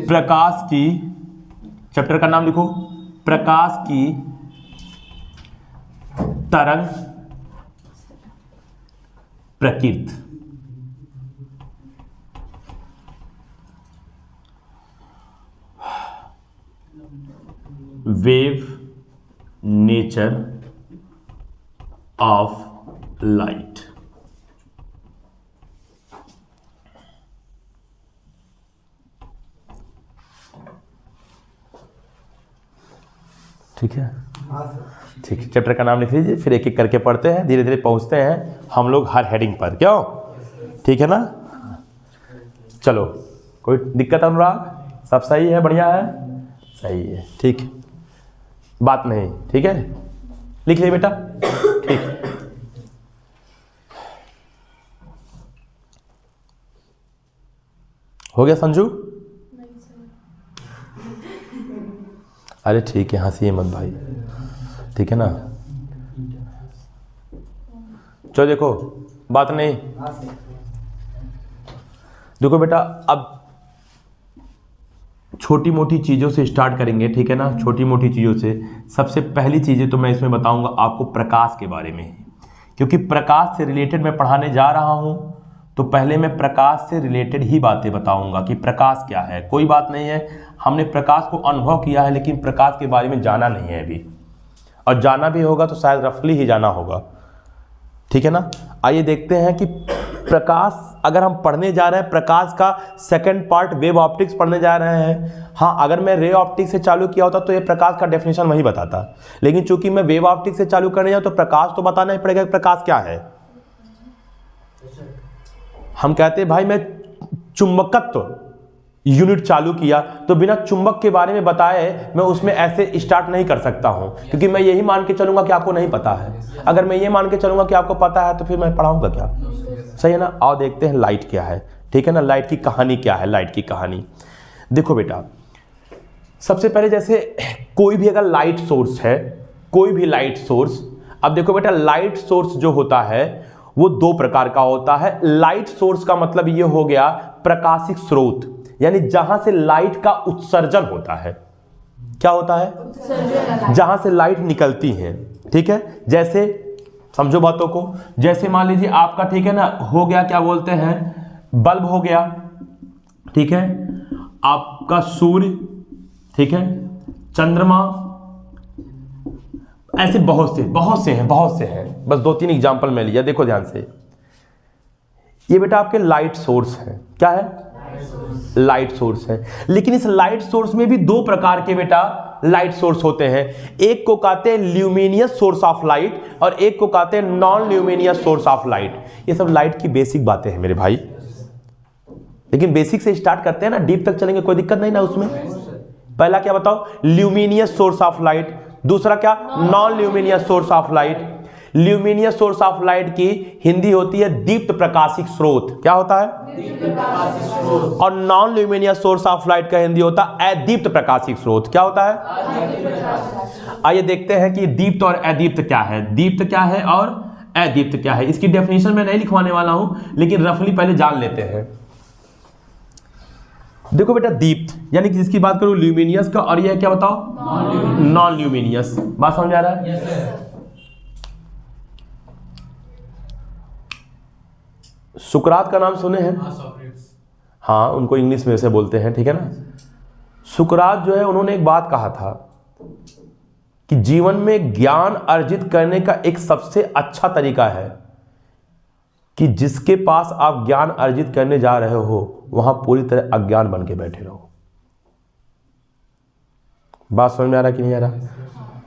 प्रकाश की, चैप्टर का नाम लिखो, प्रकाश की तरंग प्रकृति। Wave nature of light. ठीक है, ठीक है। चैप्टर का नाम लिख लीजिए, फिर एक एक करके पढ़ते हैं, धीरे धीरे पहुंचते हैं हम लोग हर हेडिंग पर, क्यों? ठीक है ना। चलो, कोई दिक्कत अनुराग? सब सही है, बढ़िया है, सही है, ठीक है, बात नहीं, ठीक है। लिख लिए बेटा, ठीक है। हो गया संजू? अरे ठीक है, हंसिए मत भाई, ठीक है ना। चलो देखो, बात नहीं, देखो बेटा, अब छोटी मोटी चीज़ों से स्टार्ट करेंगे, ठीक है ना। छोटी मोटी चीज़ों से सबसे पहली चीज़ें तो मैं इसमें बताऊंगा आपको प्रकाश के बारे में, क्योंकि प्रकाश से रिलेटेड मैं पढ़ाने जा रहा हूं, तो पहले मैं प्रकाश से रिलेटेड ही बातें बताऊंगा कि प्रकाश क्या है। कोई बात नहीं है, हमने प्रकाश को अनुभव किया है, लेकिन प्रकाश के बारे में जाना नहीं है अभी, और जाना भी होगा तो शायद रफली ही जाना होगा, ठीक है ना। आइए देखते हैं कि प्रकाश अगर हम पढ़ने जा रहे हैं, प्रकाश का सेकंड पार्ट वेव ऑप्टिक्स पढ़ने जा रहे हैं। हाँ, अगर मैं रे ऑप्टिक्स से चालू किया होता तो ये प्रकाश का डेफिनेशन वही बताता, लेकिन चूंकि मैं वेव ऑप्टिक्स से चालू करने जाऊँ तो प्रकाश तो बताना ही पड़ेगा कि प्रकाश क्या है। हम कहते हैं भाई मैं चुंबकत्व यूनिट चालू किया, तो बिना चुंबक के बारे में बताए मैं उसमें ऐसे स्टार्ट नहीं कर सकता हूं, क्योंकि मैं यही मान के चलूंगा कि आपको नहीं पता है। अगर मैं ये मान के चलूंगा कि आपको पता है तो फिर मैं पढ़ाऊंगा क्या? सही है ना। आओ देखते हैं लाइट क्या है, ठीक है ना। लाइट की कहानी क्या है? लाइट की कहानी देखो बेटा, सबसे पहले जैसे कोई भी अगर लाइट सोर्स है, कोई भी लाइट सोर्स, अब देखो बेटा, लाइट सोर्स जो होता है वो दो प्रकार का होता है। लाइट सोर्स का मतलब ये हो गया प्रकाशिक स्रोत, यानी जहां से लाइट का उत्सर्जन होता है। क्या होता है? जहां से लाइट निकलती है, ठीक है। जैसे समझो बातों को, जैसे मान लीजिए आपका, ठीक है ना, हो गया क्या बोलते हैं, बल्ब हो गया, ठीक है, आपका सूर्य, ठीक है, चंद्रमा, ऐसे बहुत से हैं, बस 2-3 एग्जांपल मैं लिया, देखो ध्यान से। ये बेटा आपके लाइट सोर्स है। क्या है? लाइट सोर्स है। लेकिन इस लाइट सोर्स में भी दो प्रकार के बेटा लाइट सोर्स होते हैं। एक को कहते हैं ल्यूमिनियस सोर्स ऑफ लाइट, और एक को कहते हैं non luminous source of light. ये सब लाइट की बेसिक बातें हैं मेरे भाई, लेकिन बेसिक से स्टार्ट करते हैं ना, डीप तक चलेंगे, कोई दिक्कत नहीं ना उसमें। पहला क्या बताओ? Luminous source of light. दूसरा क्या? Non luminous source of light. Luminous source of light की हिंदी होती है दीप्त प्रकाशिक स्रोत। क्या होता है? दीप्त प्रकाशिक स्रोत। और non luminous source of light का हिंदी होता है अदीप्त प्रकाशिक स्रोत। क्या होता है? आइए देखते हैं कि दीप्त और अदीप्त क्या है, दीप्त क्या है और अदीप्त क्या है। इसकी डेफिनेशन मैं नहीं लिखवाने वाला हूं, लेकिन रफली पहले जान लेते हैं। देखो बेटा, दीप्त यानी कि जिसकी बात करूं ल्यूमिनियस का, और यह क्या बताओ? Non luminous. बात समझ आ रहा है? yes, सुकरात का नाम सुने हैं? हाँ, उनको इंग्लिश में से बोलते हैं, ठीक है ना। सुकरात जो है, उन्होंने एक बात कहा था कि जीवन में ज्ञान अर्जित करने का एक सबसे अच्छा तरीका है कि जिसके पास आप ज्ञान अर्जित करने जा रहे हो वहां पूरी तरह अज्ञान बन के बैठे रहो। बात समझ में आ रहा कि नहीं आ रहा?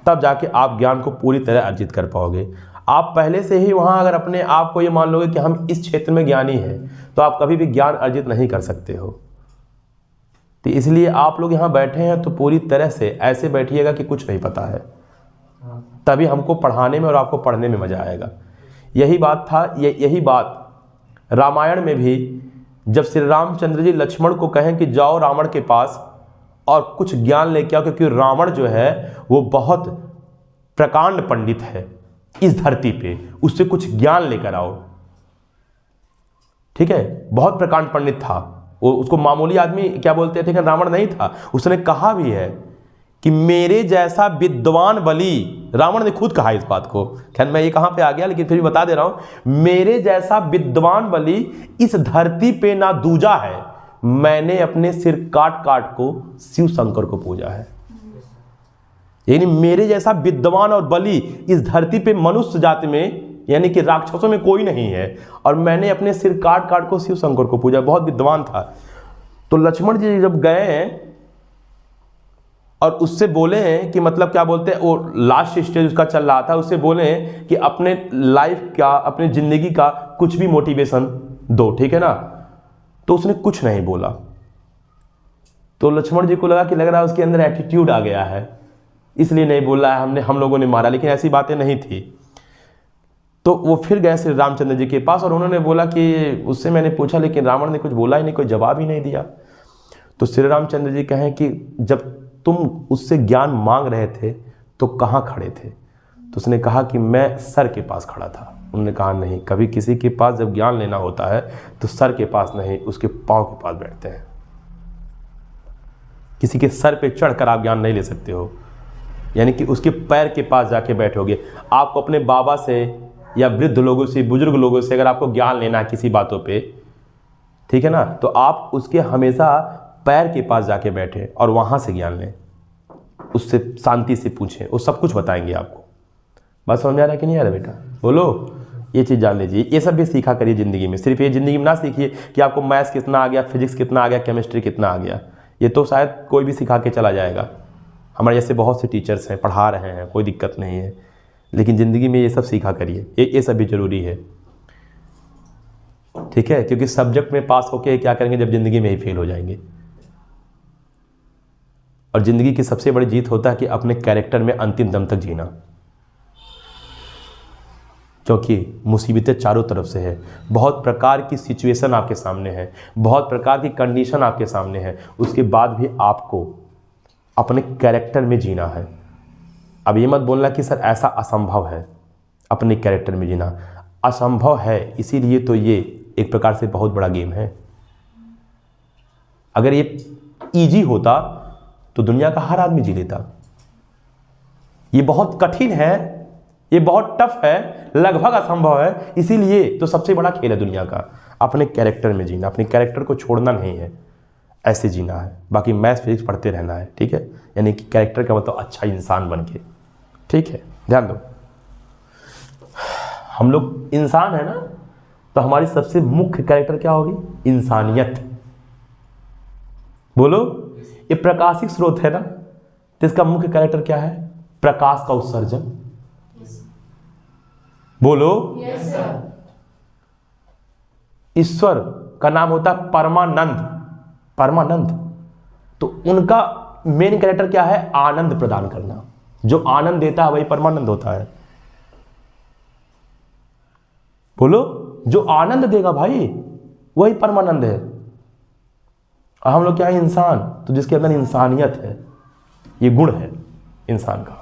तब जाके आप ज्ञान को पूरी तरह अर्जित कर पाओगे। आप पहले से ही वहां अगर अपने आप को ये मान लोगे कि हम इस क्षेत्र में ज्ञानी हैं, तो आप कभी भी ज्ञान अर्जित नहीं कर सकते हो। तो इसलिए आप लोग यहाँ बैठे हैं तो पूरी तरह से ऐसे बैठिएगा कि कुछ नहीं पता है, तभी हमको पढ़ाने में और आपको पढ़ने में मजा आएगा। यही बात था, यही बात रामायण में भी, जब श्री रामचंद्र जी लक्ष्मण को कहें कि जाओ रावण के पास और कुछ ज्ञान लेके आओ, क्योंकि रावण जो है वो बहुत प्रकांड पंडित है इस धरती पे, उससे कुछ ज्ञान लेकर आओ। ठीक है, बहुत प्रकांड पंडित था वो, उसको मामूली आदमी क्या बोलते थे कि रावण नहीं था। उसने कहा भी है कि मेरे जैसा विद्वान बलि, रावण ने खुद कहा इस बात को। खैर मैं ये कहाँ पे आ गया, लेकिन फिर भी बता दे रहा हूं, मेरे जैसा विद्वान बलि इस धरती पे ना दूजा है, मैंने अपने सिर काट काट को शिव शंकर को पूजा है। यानी मेरे जैसा विद्वान और बलि इस धरती पे मनुष्य जाति में, यानी कि राक्षसों में कोई नहीं है, और मैंने अपने सिर काट काट को शिव शंकर को पूजा। बहुत विद्वान था। तो लक्ष्मण जी जब गए हैं और उससे बोले हैं कि मतलब क्या बोलते हैं, वो लास्ट स्टेज उसका चल रहा था, उससे बोले हैं कि अपने लाइफ का, अपने जिंदगी का कुछ भी मोटिवेशन दो, ठीक है ना। तो उसने कुछ नहीं बोला। तो लक्ष्मण जी को लगा कि लग रहा है उसके अंदर एटीट्यूड आ गया है, इसलिए नहीं बोल रहा है, हम लोगों ने मारा। लेकिन ऐसी बातें नहीं थी। तो वो फिर गए श्री रामचंद्र जी के पास और उन्होंने बोला कि उससे मैंने पूछा, लेकिन रावण ने कुछ बोला ही नहीं, कोई जवाब ही नहीं दिया। तो श्री रामचंद्र जी कहें कि जब तुम उससे ज्ञान मांग रहे थे तो कहाँ खड़े थे? तो उसने कहा कि मैं सर के पास खड़ा था। उन्होंने कहा नहीं, कभी किसी के पास जब ज्ञान लेना होता है तो सर के पास नहीं, उसके पाँव के पास बैठते हैं। किसी के सर पे चढ़कर आप ज्ञान नहीं ले सकते हो, यानी कि उसके पैर के पास जाके बैठोगे। आपको अपने बाबा से या वृद्ध लोगों से, बुजुर्ग लोगों से अगर आपको ज्ञान लेना है किसी बातों पे, ठीक है ना, तो आप उसके हमेशा पैर के पास जाके बैठे और वहाँ से ज्ञान लें, उससे शांति से पूछें, वो सब कुछ बताएंगे आपको। बात समझ आ रहा है कि नहीं आ रहा बेटा? बोलो, ये चीज़ जान लीजिए। ये सब भी सीखा करिए ज़िंदगी में। सिर्फ ये ज़िंदगी में ना सीखिए कि आपको मैथ्स कितना आ गया, फिजिक्स कितना आ गया, केमिस्ट्री कितना आ गया। ये तो शायद कोई भी सिखा के चला जाएगा। हमारे जैसे बहुत से टीचर्स हैं, पढ़ा रहे हैं, कोई दिक्कत नहीं है, लेकिन ज़िंदगी में ये सब सीखा करिए। ये सब भी ज़रूरी है, ठीक है? क्योंकि सब्जेक्ट में पास होके क्या करेंगे जब ज़िंदगी में ही फेल हो जाएंगे। और ज़िंदगी की सबसे बड़ी जीत होता है कि अपने कैरेक्टर में अंतिम दम तक जीना, क्योंकि मुसीबतें चारों तरफ से है, बहुत प्रकार की सिचुएशन आपके सामने है, बहुत प्रकार की कंडीशन आपके सामने है, उसके बाद भी आपको अपने कैरेक्टर में जीना है। अब ये मत बोलना कि सर ऐसा असंभव है, अपने कैरेक्टर में जीना असंभव है, इसीलिए तो ये एक प्रकार से बहुत बड़ा गेम है। अगर ये इजी होता तो दुनिया का हर आदमी जी लेता। ये बहुत कठिन है, ये बहुत टफ है, लगभग असंभव है, इसीलिए तो सबसे बड़ा खेल है दुनिया का, अपने कैरेक्टर में जीना। अपने कैरेक्टर को छोड़ना नहीं है, ऐसे जीना है। बाकी मैथ्स फिजिक्स पढ़ते रहना है, ठीक है? यानी कि कैरेक्टर का मतलब अच्छा इंसान बन के, ठीक है? ध्यान दो, हम लोग इंसान है ना, तो हमारी सबसे मुख्य कैरेक्टर क्या होगी? इंसानियत। बोलो, ये प्रकाशिक स्रोत है ना, तो इसका मुख्य कैरेक्टर क्या है? प्रकाश का उत्सर्जन। बोलो, ईश्वर का नाम होता है परमानंद। परमानंद, तो उनका मेन कैरेक्टर क्या है? आनंद प्रदान करना। जो आनंद देता है वही परमानंद होता है। बोलो, जो आनंद देगा भाई वही परमानंद है। और हम लोग क्या है? इंसान, तो जिसके अंदर इंसानियत है, ये गुण है इंसान का,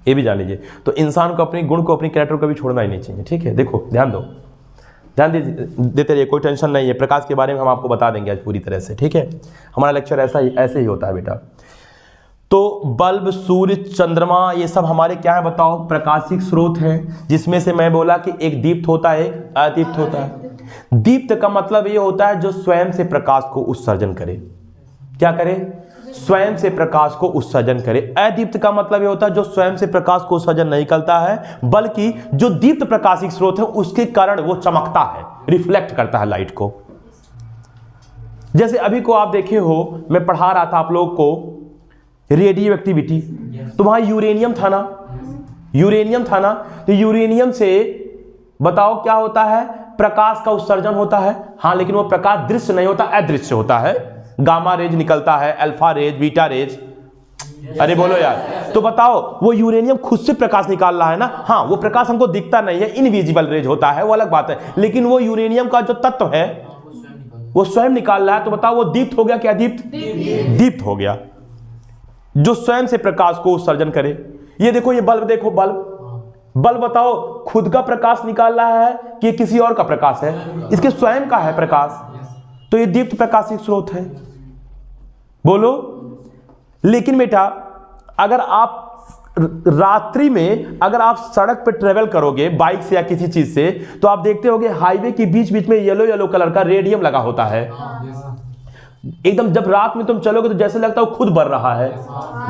ये भी जान लीजिए। तो इंसान को अपने गुण को, अपनी कैरेक्टर को भी छोड़ना ही नहीं चाहिए, ठीक है? देखो, ध्यान दो, ध्यान देते रहिए, कोई टेंशन नहीं है। प्रकाश के बारे में हम आपको बता देंगे आज पूरी तरह से, ठीक है? हमारा लेक्चर ऐसे ही होता है बेटा। तो बल्ब, सूर्य, चंद्रमा, ये सब हमारे क्या है बताओ? प्रकाशिक स्रोत हैं, जिसमें से मैं बोला कि एक दीप्त होता है, एक अदीप्त होता है। दीप्त का मतलब ये होता है जो स्वयं से प्रकाश को उत्सर्जन करे। क्या करे? स्वयं से प्रकाश को उत्सर्जन करे। अदीप्त का मतलब ये होता है जो स्वयं से प्रकाश को उत्सर्जन नहीं करता है, बल्कि जो दीप्त प्रकाशिक स्रोत है उसके कारण वो चमकता है, रिफ्लेक्ट करता है लाइट को। जैसे अभी को आप देखे हो, मैं पढ़ा रहा था आप लोग को रेडियो एक्टिविटी, तो वहां यूरेनियम था ना, यूरेनियम था ना, तो यूरेनियम से बताओ क्या होता है, प्रकाश का उत्सर्जन होता है। हाँ, लेकिन वो प्रकाश दृश्य नहीं होता, अदृश्य होता है। गामा रेज निकलता है, अल्फा रेज, बीटा रेज। अरे बोलो यार, तो बताओ वो यूरेनियम खुद से प्रकाश निकाल रहा है ना। हाँ, वो प्रकाश हमको दिखता नहीं है, इनविजिबल रेज होता है, वो अलग बात है, लेकिन वो यूरेनियम का जो तत्व है वो स्वयं निकाल रहा है। तो बताओ वो दीप्त हो गया क्या? दीप्त, दीप्त हो गया, जो स्वयं से प्रकाश को उत्सर्जन करे। ये देखो, ये बल्ब देखो, बल्ब बताओ खुद का प्रकाश निकाल रहा है कि किसी और का प्रकाश है? इसके स्वयं का है प्रकाश, तो ये दीप्त प्रकाशिक स्रोत है। बोलो। लेकिन बेटा अगर आप रात्रि में अगर आप सड़क पर ट्रेवल करोगे बाइक से या किसी चीज से, तो आप देखते होगे हाईवे के बीच बीच में येलो येलो कलर का रेडियम लगा होता है। एकदम जब रात में तुम चलोगे तो जैसे लगता है वो खुद बढ़ रहा है,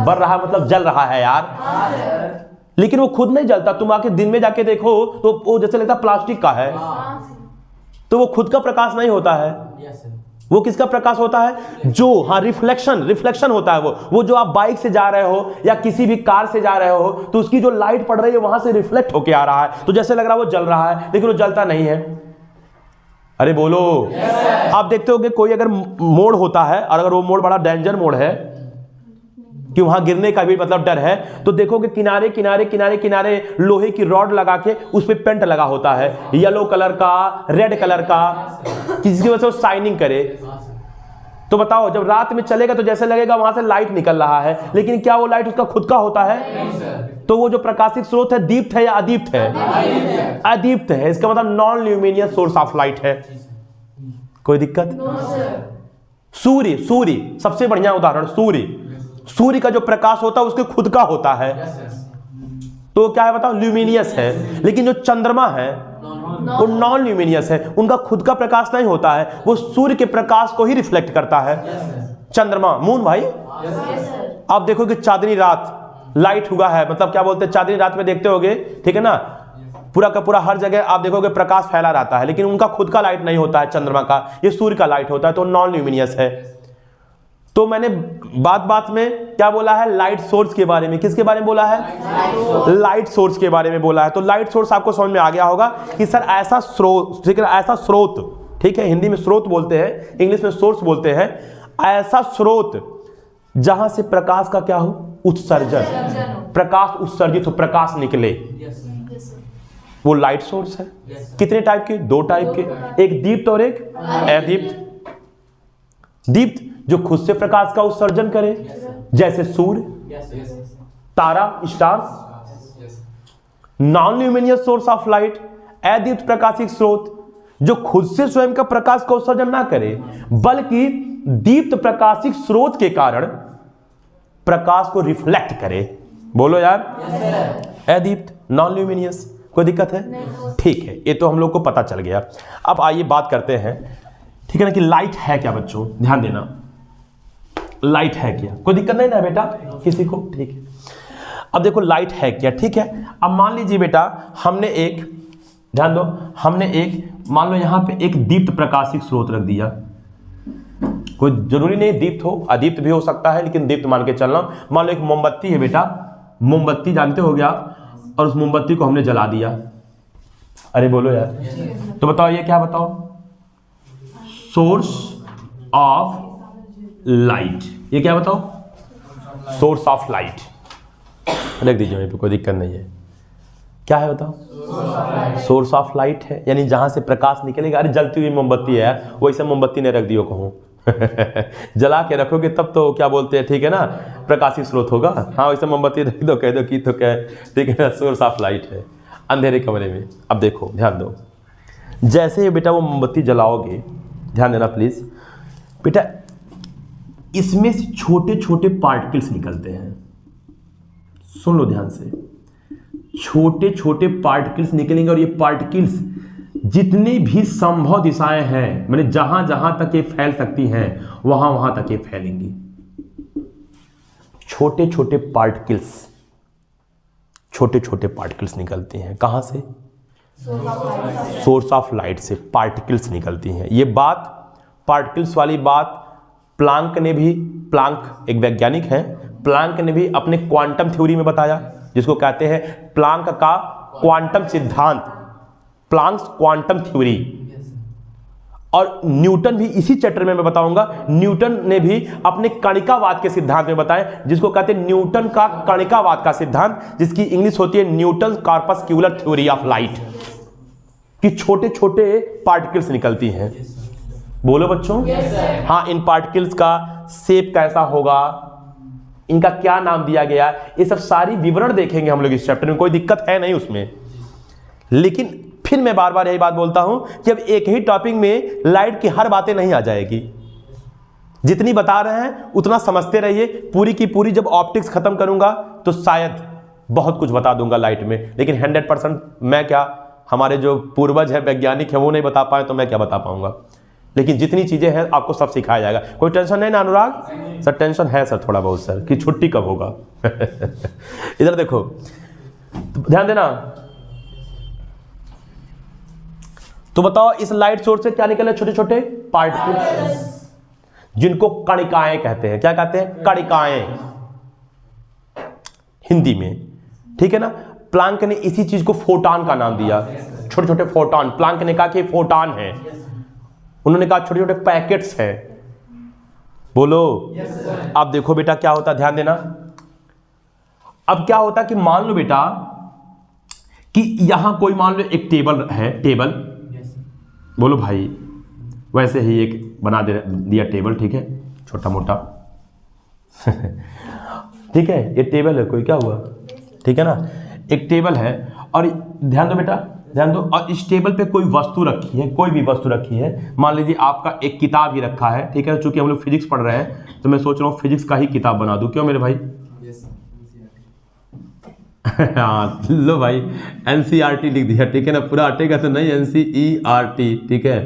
बढ़ रहा है मतलब जल रहा है यार, लेकिन वो खुद नहीं जलता। तुम आके दिन में जाके देखो तो वो जैसे लगता है प्लास्टिक का है, तो वो खुद का प्रकाश नहीं होता है। वो किसका प्रकाश होता है? जो, हाँ, रिफ्लेक्शन होता है। वो जो आप बाइक से जा रहे हो या किसी भी कार से जा रहे हो, तो उसकी जो लाइट पड़ रही है वहां से रिफ्लेक्ट होके आ रहा है, तो जैसे लग रहा है वो जल रहा है, लेकिन वो जलता नहीं है। अरे बोलो। आप देखते हो कि कोई अगर मोड़ होता है और अगर वो मोड़ बड़ा डेंजर मोड़ है कि वहां गिरने का भी मतलब डर है, तो देखोगे किनारे किनारे किनारे किनारे लोहे की रॉड लगा के उस पे पेंट लगा होता है, येलो कलर का, रेड कलर का, जिसकी वजह से वो शाइनिंग करे। तो बताओ जब रात में चलेगा तो जैसे लगेगा वहां से लाइट निकल रहा है, लेकिन क्या वो लाइट उसका खुद का होता है? तो वो जो प्रकाशिक स्रोत है दीप्त है या अदीप्त है? अदीप्त है। इसका मतलब non luminous source of light है। कोई दिक्कत? सूर्य सबसे बढ़िया उदाहरण, सूर्य का जो प्रकाश होता है उसके खुद का होता है, तो क्या है बताओ? ल्यूमिनियस है। लेकिन जो चंद्रमा है वो नॉन ल्यूमिनियस है, उनका खुद का प्रकाश नहीं होता है, वो सूर्य के प्रकाश को ही रिफ्लेक्ट करता है। चंद्रमा, मून भाई। आप देखो कि चांदनी रात लाइट हुआ है, मतलब क्या बोलते हैं, चांदनी रात में देखते होगे, ठीक है ना, पूरा का पूरा हर जगह आप देखोगे प्रकाश फैला रहता है, लेकिन उनका खुद का लाइट नहीं होता है चंद्रमा का, ये सूर्य का लाइट होता है, तो नॉन ल्यूमिनियस है। तो मैंने बात में क्या बोला है? लाइट सोर्स के बारे में। किसके बारे में बोला है? लाइट सोर्स के बारे में बोला है। तो लाइट सोर्स आपको समझ में आ गया होगा कि सर ऐसा स्रोत, ठीक है, ऐसा स्रोत, ठीक है, हिंदी में स्रोत बोलते हैं, इंग्लिश में सोर्स बोलते हैं, ऐसा स्रोत जहां से प्रकाश का क्या हो? उत्सर्जन, प्रकाश उत्सर्जित हो, प्रकाश निकले, वो लाइट सोर्स है। कितने टाइप के? 2 टाइप के, एक दीप्त और एक अदीप्त। दीप्त जो खुद से प्रकाश का उत्सर्जन करे, जैसे सूर्य, तारा, stars. Non luminous source of light, अदीप्त प्रकाशिक स्रोत जो खुद से स्वयं का प्रकाश का उत्सर्जन ना करे, बल्कि दीप्त प्रकाशिक स्रोत के कारण प्रकाश को रिफ्लेक्ट करे। बोलो यार। अदीप्त, नॉन ल्यूमिनियस। कोई दिक्कत है? ठीक है, ये तो हम लोग को पता चल गया। अब आइए बात करते हैं, ठीक है ना, कि लाइट है क्या बच्चों? ध्यान देना, लाइट है क्या? कोई दिक्कत नहीं ना बेटा किसी को? ठीक है। अब देखो लाइट है क्या, ठीक है। अब मान लीजिए बेटा हमने एक, ध्यान दो, हमने एक, मान लो यहां पे एक दीप्त प्रकाशिक स्रोत रख दिया। कोई जरूरी नहीं दीप्त हो, अदीप्त भी हो सकता है, लेकिन दीप्त मान के चलना। मान लो एक मोमबत्ती है बेटा, मोमबत्ती जानते हो गया, और उस मोमबत्ती को हमने जला दिया। अरे बोलो यार। तो बताओ ये क्या? बताओ, सोर्स ऑफ लाइट। ये क्या बताओ? Source of light. लिख दीजिए वहीं पे, कोई दिक्कत नहीं है। क्या है बताओ? सोर्स ऑफ लाइट है, यानी जहां से प्रकाश निकलेगा। अरे जलती हुई मोमबत्ती है, वैसे मोमबत्ती नहीं रख दियो कहूँ जला के रखोगे तब तो क्या बोलते हैं, ठीक है ना, प्रकाशित स्रोत होगा। हाँ, वैसे मोमबत्ती रख दो, कह दो कि तो क्या, ठीक है ना, सोर्स ऑफ लाइट है अंधेरे कमरे में। अब देखो ध्यान दो, जैसे बेटा वो मोमबत्ती जलाओगे, ध्यान देना प्लीज बेटा, इसमें से छोटे छोटे पार्टिकल्स निकलते हैं। सुन लो ध्यान से, छोटे छोटे पार्टिकल्स निकलेंगे, और ये पार्टिकल्स जितनी भी संभव दिशाएं हैं, मैंने जहां जहां तक ये फैल सकती हैं वहां वहां तक ये फैलेंगी। छोटे छोटे पार्टिकल्स निकलती हैं। कहाँ से? सोर्स ऑफ लाइट से पार्टिकल्स निकलती हैं। ये बात, पार्टिकल्स वाली बात प्लांक एक वैज्ञानिक हैं, प्लांक ने भी अपने क्वांटम थ्योरी में बताया, जिसको कहते हैं प्लांक का क्वांटम सिद्धांत, प्लांक्स क्वांटम थ्योरी। और न्यूटन भी इसी चैप्टर में मैं बताऊंगा, न्यूटन ने भी अपने कणिकावाद के सिद्धांत में बताए, जिसको कहते हैं न्यूटन का कणिकावाद का सिद्धांत, जिसकी इंग्लिश होती है न्यूटन कॉर्पस्क्यूलर थ्योरी ऑफ लाइट, कि छोटे छोटे पार्टिकल्स निकलती हैं। बोलो बच्चों। हाँ, इन पार्टिकल्स का शेप कैसा होगा, इनका क्या नाम दिया गया, ये सब सारी विवरण देखेंगे हम लोग इस चैप्टर में, कोई दिक्कत है नहीं उसमें। लेकिन फिर मैं बार बार यही बात बोलता हूं कि अब एक ही टॉपिक में लाइट की हर बातें नहीं आ जाएगी। जितनी बता रहे हैं उतना समझते रहिए। पूरी की पूरी जब ऑप्टिक्स खत्म करूंगा तो शायद बहुत कुछ बता दूंगा लाइट में, लेकिन 100% मैं क्या, हमारे जो पूर्वज है, वैज्ञानिक है, वो नहीं बता पाए तो मैं क्या बता पाऊंगा। लेकिन जितनी चीजें हैं आपको सब सिखाया जाएगा। कोई टेंशन नहीं ना अनुराग? सर टेंशन है सर, थोड़ा बहुत सर, कि छुट्टी कब होगा। इधर देखो, ध्यान देना। तो बताओ इस लाइट सोर्स से क्या निकले? छोटे छोटे पार्टिकल्स, जिनको कणिकाएं कहते हैं। क्या कहते हैं? कणिकाएं, हिंदी में, ठीक है ना। प्लांक ने इसी चीज को फोटॉन का नाम दिया, छोटे छोटे फोटॉन। प्लांक ने कहा कि फोटॉन है, उन्होंने कहा छोटे छोटे पैकेट्स हैं। बोलो। अब देखो बेटा क्या होता, ध्यान देना। अब क्या होता कि मान लो बेटा कि यहां कोई, मान लो एक टेबल है, टेबल, बोलो भाई, वैसे ही एक बना दिया टेबल, ठीक है, छोटा मोटा। ठीक है, ये टेबल है, कोई क्या हुआ, ठीक है ना, एक टेबल है। और ध्यान दो बेटा, ध्यान दो। और इस टेबल पे कोई वस्तु रखी है, कोई भी वस्तु रखी है। मान लीजिए आपका एक किताब ही रखा है, ठीक है। चूंकि हम लोग फिजिक्स पढ़ रहे हैं तो मैं सोच रहा हूँ फिजिक्स का ही किताब बना दूं, क्यों मेरे भाई? हाँ लो भाई, NCERT लिख दिया, ठीक है ना। पूरा हटेगा तो नहीं, NCERT, ठीक है।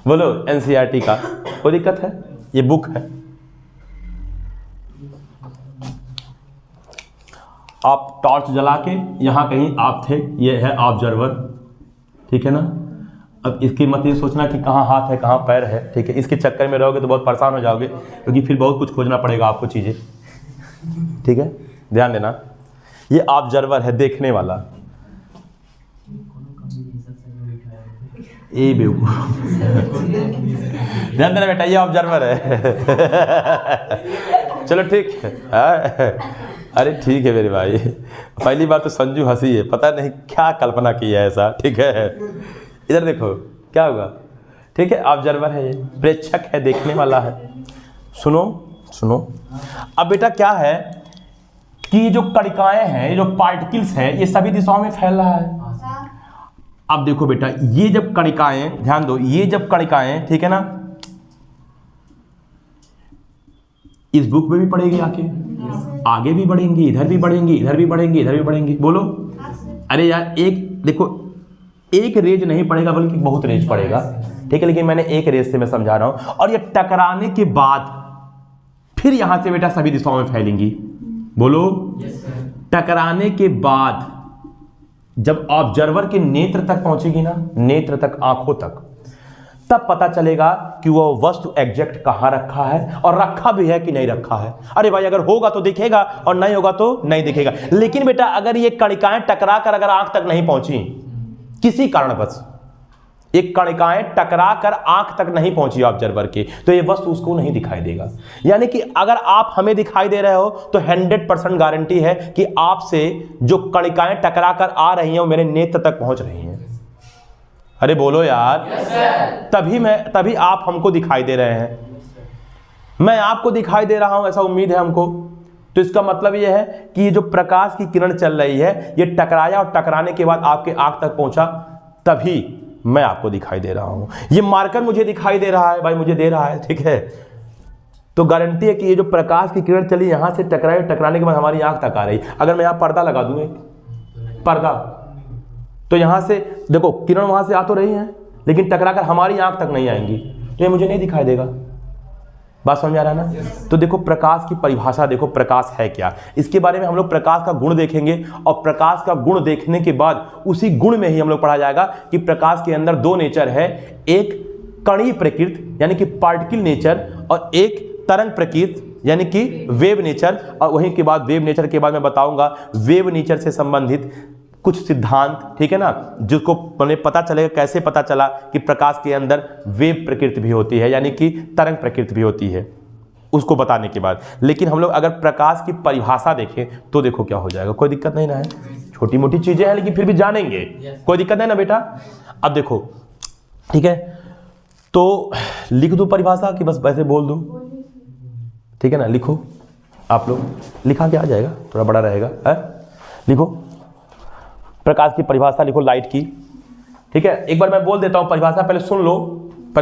बोलो NCERT का, कोई दिक्कत है? ये बुक है। आप टॉर्च जला के, यहाँ कहीं आप थे, ये है ऑब्जर्वर, ठीक है ना। अब इसकी मत ये सोचना कि कहाँ हाथ है कहाँ पैर है, ठीक है। इसके चक्कर में रहोगे तो बहुत परेशान हो जाओगे, क्योंकि फिर बहुत कुछ खोजना पड़ेगा आपको चीज़ें, ठीक है। ध्यान देना, ये ऑब्जर्वर है, देखने वाला। ए बेवकूफ। ध्यान देना बेटा, ये ऑब्जर्वर है। चलो ठीक है। अरे ठीक है मेरे भाई, पहली बात तो संजू हंसी है, पता नहीं क्या कल्पना की है ऐसा, ठीक है। इधर देखो क्या होगा, ठीक है। ऑब्जर्वर है, ये प्रेक्षक है, देखने वाला है। सुनो सुनो, अब बेटा क्या है कि ये जो कणिकाएं हैं, ये जो पार्टिकल्स हैं, ये सभी दिशाओं में फैल रहा है। अब देखो बेटा, ये जब कणिकाएं, ध्यान दो, ये जब कणिकाएं, ठीक है ना, इस बुक में भी पढ़ेगी आगे भी बढ़ेंगी, इधर भी बढ़ेंगी, इधर भी बढ़ेंगी, इधर भी बढ़ेंगी। बोलो। अरे यार, एक देखो, एक रेज नहीं पड़ेगा बल्कि बहुत रेज पड़ेगा, ठीक है। लेकिन मैंने एक रेज से मैं समझा रहा हूं। और ये टकराने के बाद फिर यहां से बेटा सभी दिशाओं में फैलेंगी। बोलो। टकराने के बाद जब ऑब्जर्वर के नेत्र तक पहुंचेगी ना, नेत्र तक, आंखों तक, तब पता चलेगा कि वह वस्तु एग्जैक्ट कहां रखा है, और रखा भी है कि नहीं रखा है। अरे भाई, अगर होगा तो दिखेगा और नहीं होगा तो नहीं दिखेगा। लेकिन बेटा अगर ये कणिकाएं टकरा कर अगर आंख तक नहीं पहुंची, किसी कारणवश एक कणिकाएं टकरा कर आंख तक नहीं पहुंची ऑब्जर्वर के, तो ये वस्तु उसको नहीं दिखाई देगा। यानी कि अगर आप हमें दिखाई दे रहे हो तो 100% गारंटी है कि आपसे जो कणिकाएं टकरा कर आ रही हैं वो मेरे नेत्र तक पहुंच रही हैं। अरे बोलो यार। तभी आप हमको दिखाई दे रहे हैं, मैं आपको दिखाई दे रहा हूं, ऐसा उम्मीद है हमको। तो इसका मतलब यह है कि ये जो प्रकाश की किरण चल रही है, ये टकराया और टकराने के बाद आपके आंख तक पहुंचा, तभी मैं आपको दिखाई दे रहा हूं। ये मार्कर मुझे दिखाई दे रहा है भाई, मुझे दे रहा है, ठीक है। तो गारंटी है कि ये जो प्रकाश की किरण चली, यहां से टकराई, टकराने के बाद हमारी आंख तक आ रही। अगर मैं यहां पर्दा लगा दूंगा, पर्दा, तो यहां से देखो किरण वहां से आ तो रही है, लेकिन टकराकर हमारी आंख तक नहीं आएंगी, तो ये मुझे नहीं दिखाई देगा। बात समझ में आ रहा है ना? तो देखो प्रकाश की परिभाषा देखो, प्रकाश है क्या, इसके बारे में हम लोग प्रकाश का गुण देखेंगे और प्रकाश का गुण देखने के बाद उसी गुण में ही हम लोग पढ़ा जाएगा कि प्रकाश के अंदर दो नेचर है, एक कणीय प्रकृति यानी कि पार्टिकल नेचर और एक तरंग प्रकृति यानी कि वेव नेचर। और वहीं के बाद वेव नेचर के बाद मैं बताऊंगा वेव नेचर से संबंधित कुछ सिद्धांत, ठीक है ना, जिसको हमें पता चलेगा कैसे पता चला कि प्रकाश के अंदर वेव प्रकृति भी होती है यानी कि तरंग प्रकृति भी होती है, उसको बताने के बाद। लेकिन हम लोग अगर प्रकाश की परिभाषा देखें तो देखो क्या हो जाएगा, कोई दिक्कत नहीं ना है, छोटी मोटी चीजें हैं लेकिन फिर भी जानेंगे, कोई दिक्कत नहीं ना बेटा। अब देखो ठीक है, तो लिख दो परिभाषा कि बस वैसे बोल दूं, ठीक है ना, लिखो आप लोग, लिखा के आ जाएगा, थोड़ा बड़ा रहेगा है? लिखो प्रकाश की परिभाषा, लिखो लाइट की, ठीक है। एक बार मैं बोल देता हूं परिभाषा, पहले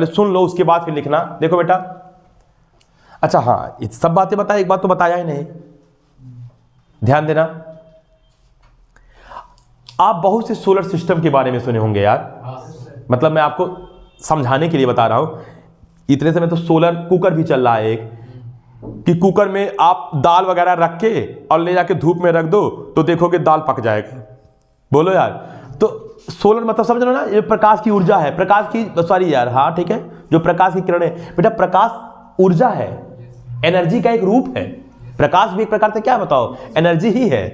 सुन लो उसके बाद फिर लिखना। देखो बेटा, अच्छा हाँ, ये सब बातें बताया, एक बात तो बताया ही नहीं, ध्यान देना। आप बहुत से सोलर सिस्टम के बारे में सुने होंगे यार, मतलब मैं आपको समझाने के लिए बता रहा हूं। इतने समय तो सोलर कुकर भी चल रहा है एक, कि कुकर में आप दाल वगैरह रख के और ले जाके धूप में रख दो तो देखोगे दाल पक जाएगा। बोलो यार, तो सोलर मतलब समझ लो ना, ये प्रकाश की ऊर्जा है, प्रकाश की, सॉरी यार, हाँ ठीक है, जो प्रकाश की किरणें, बेटा प्रकाश ऊर्जा है, एनर्जी का एक रूप है। प्रकाश भी एक प्रकार से क्या बताओ, एनर्जी ही है,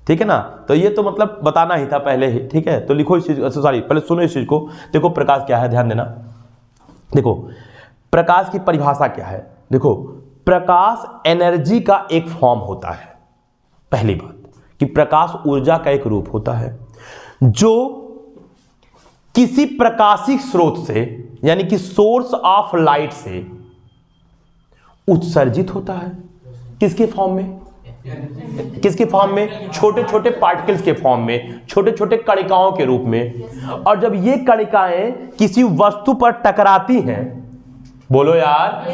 ठीक है ना। तो ये तो मतलब बताना ही था पहले ही, ठीक है। तो लिखो इस चीज, सॉरी पहले सुनो इस चीज को। देखो प्रकाश क्या है, ध्यान देना। देखो प्रकाश की परिभाषा क्या है, देखो प्रकाश एनर्जी का एक फॉर्म होता है। पहली बात कि प्रकाश ऊर्जा का एक रूप होता है जो किसी प्रकाशिक स्रोत से यानी कि सोर्स ऑफ लाइट से उत्सर्जित होता है। किसके फॉर्म में, किसके फॉर्म में, छोटे छोटे पार्टिकल्स के फॉर्म में, छोटे छोटे कणिकाओं के रूप में। और जब ये कणिकाएं किसी वस्तु पर टकराती हैं, बोलो यार,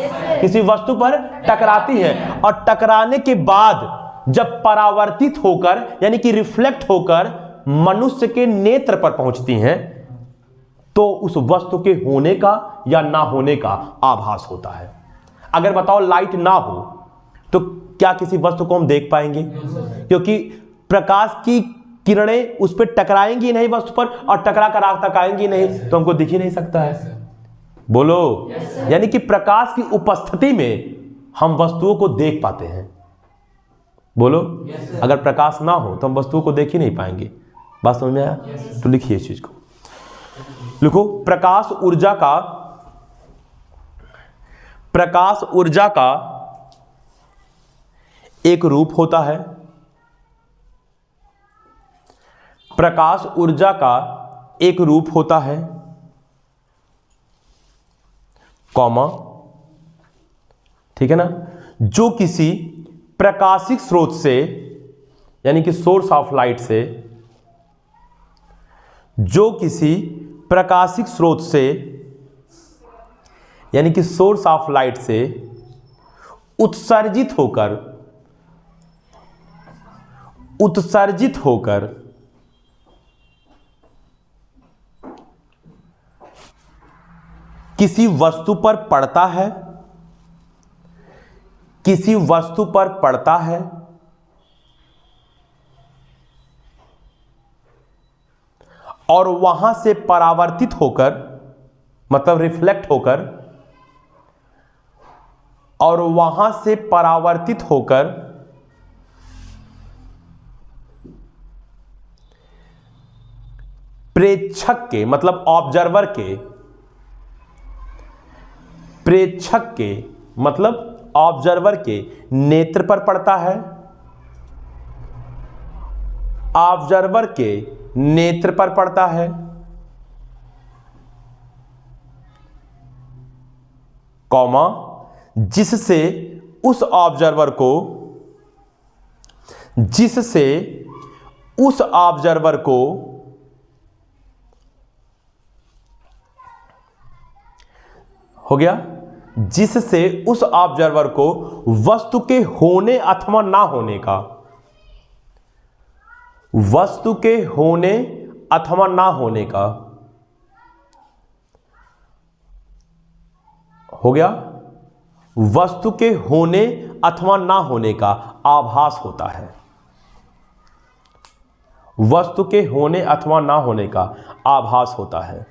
किसी वस्तु पर टकराती हैं और टकराने के बाद जब परावर्तित होकर यानी कि रिफ्लेक्ट होकर मनुष्य के नेत्र पर पहुंचती हैं तो उस वस्तु के होने का या ना होने का आभास होता है। अगर बताओ लाइट ना हो तो क्या किसी वस्तु को हम देख पाएंगे? क्योंकि प्रकाश की किरणें उस पर टकराएंगी नहीं वस्तु पर, और टकरा कर आग तक आएंगी नहीं, तो हमको दिख ही नहीं सकता है। बोलो, यानी कि प्रकाश की उपस्थिति में हम वस्तुओं को देख पाते हैं। बोलो, अगर प्रकाश ना हो तो हम वस्तुओं को देख ही नहीं पाएंगे। बात समझ में आया? तो लिखिए इस चीज को, लिखो प्रकाश ऊर्जा का एक रूप होता है। प्रकाश ऊर्जा का एक रूप होता है, कॉमा, ठीक है ना, जो किसी प्रकाशिक स्रोत से यानी कि सोर्स ऑफ लाइट से, जो किसी प्रकाशिक स्रोत से यानी कि सोर्स ऑफ लाइट से उत्सर्जित होकर किसी वस्तु पर पड़ता है, किसी वस्तु पर पड़ता है और वहां से परावर्तित होकर मतलब रिफ्लेक्ट होकर, और वहां से परावर्तित होकर प्रेक्षक के मतलब ऑब्जर्वर के, प्रेक्षक के मतलब ऑब्जर्वर के नेत्र पर पड़ता है, ऑब्जर्वर के नेत्र पर पड़ता है, कॉमा, जिससे उस ऑब्जर्वर को हो गया, जिससे उस ऑब्जर्वर को वस्तु के होने अथवा ना होने का, वस्तु के होने अथवा ना होने का, हो गया, वस्तु के होने अथवा ना होने का आभास होता है। वस्तु के होने अथवा ना होने का आभास होता है।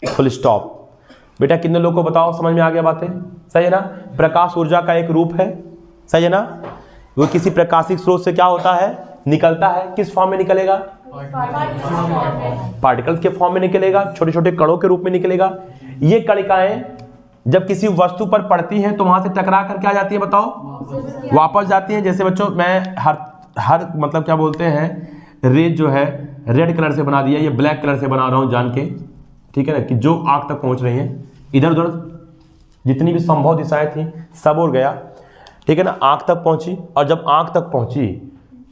Full stop. बेटा कितने लोगों को बताओ, समझ में आ गया बातें? सही है ना? प्रकाश ऊर्जा का एक रूप है, सही है ना? वो किसी प्रकाशिक स्रोत से क्या होता है, निकलता है। किस फॉर्म में निकलेगा? पार्टिकल्स के फॉर्म में निकलेगा, छोटे छोटे कणों के रूप में निकलेगा। ये कणिकाएं जब किसी वस्तु पर पड़ती हैं तो वहां से टकरा कर क्या जाती है बताओ? वापस जाती हैं। जैसे बच्चों मैं हर मतलब क्या बोलते हैं, रेज जो है रेड कलर से बना दिया, ये ब्लैक कलर से बना रहा हूं जान के, ठीक है ना, कि जो आंख तक पहुंच रही हैं, इधर उधर जितनी भी संभव दिशाएं थी सब उड़ गया, ठीक है ना, आंख तक पहुंची। और जब आंख तक पहुंची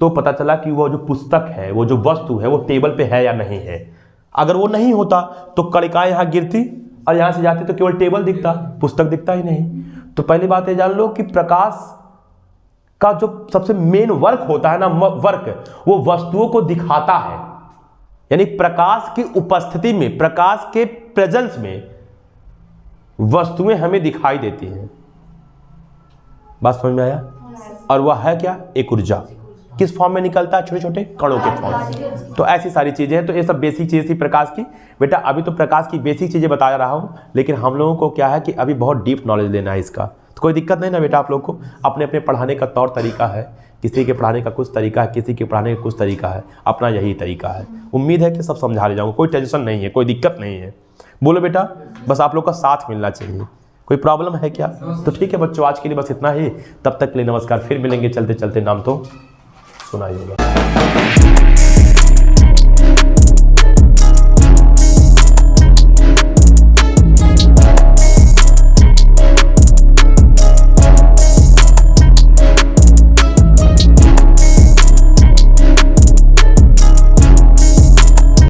तो पता चला कि वो जो पुस्तक है, वो जो वस्तु है, वो टेबल पे है या नहीं है। अगर वो नहीं होता तो कणिकाएं यहां गिरती और यहां से जाती तो केवल टेबल दिखता, पुस्तक दिखता ही नहीं। तो पहली बात ये जान लो कि प्रकाश का जो सबसे मेन वर्क होता है ना, वर्क, वो वस्तुओं को दिखाता है। यानी प्रकाश की उपस्थिति में, प्रकाश के प्रेजेंस में वस्तुएं हमें दिखाई देती हैं। बात समझ में आया? और वह है क्या? एक ऊर्जा। किस फॉर्म में निकलता है? छोटे छोटे कणों के फॉर्म। तो ऐसी सारी चीजें हैं। तो ये सब बेसिक चीजें थी प्रकाश की। बेटा अभी तो प्रकाश की बेसिक चीजें बता रहा हूं, लेकिन हम लोगों को क्या है कि अभी बहुत डीप नॉलेज लेना है इसका। तो कोई दिक्कत नहीं ना बेटा, आप लोग को अपने अपने पढ़ाने का तौर तरीका है, किसी के पढ़ाने का कुछ तरीका है, किसी के पढ़ाने का कुछ तरीका है, अपना यही तरीका है। उम्मीद है कि सब समझा ले जाऊंगा, कोई टेंशन नहीं है, कोई दिक्कत नहीं है। बोलो बेटा, बस आप लोग का साथ मिलना चाहिए। कोई प्रॉब्लम है क्या? तो ठीक है बच्चों, आज के लिए बस इतना ही। तब तक के लिए नमस्कार। फिर मिलेंगे चलते चलते। नाम तो सुना ही होगा।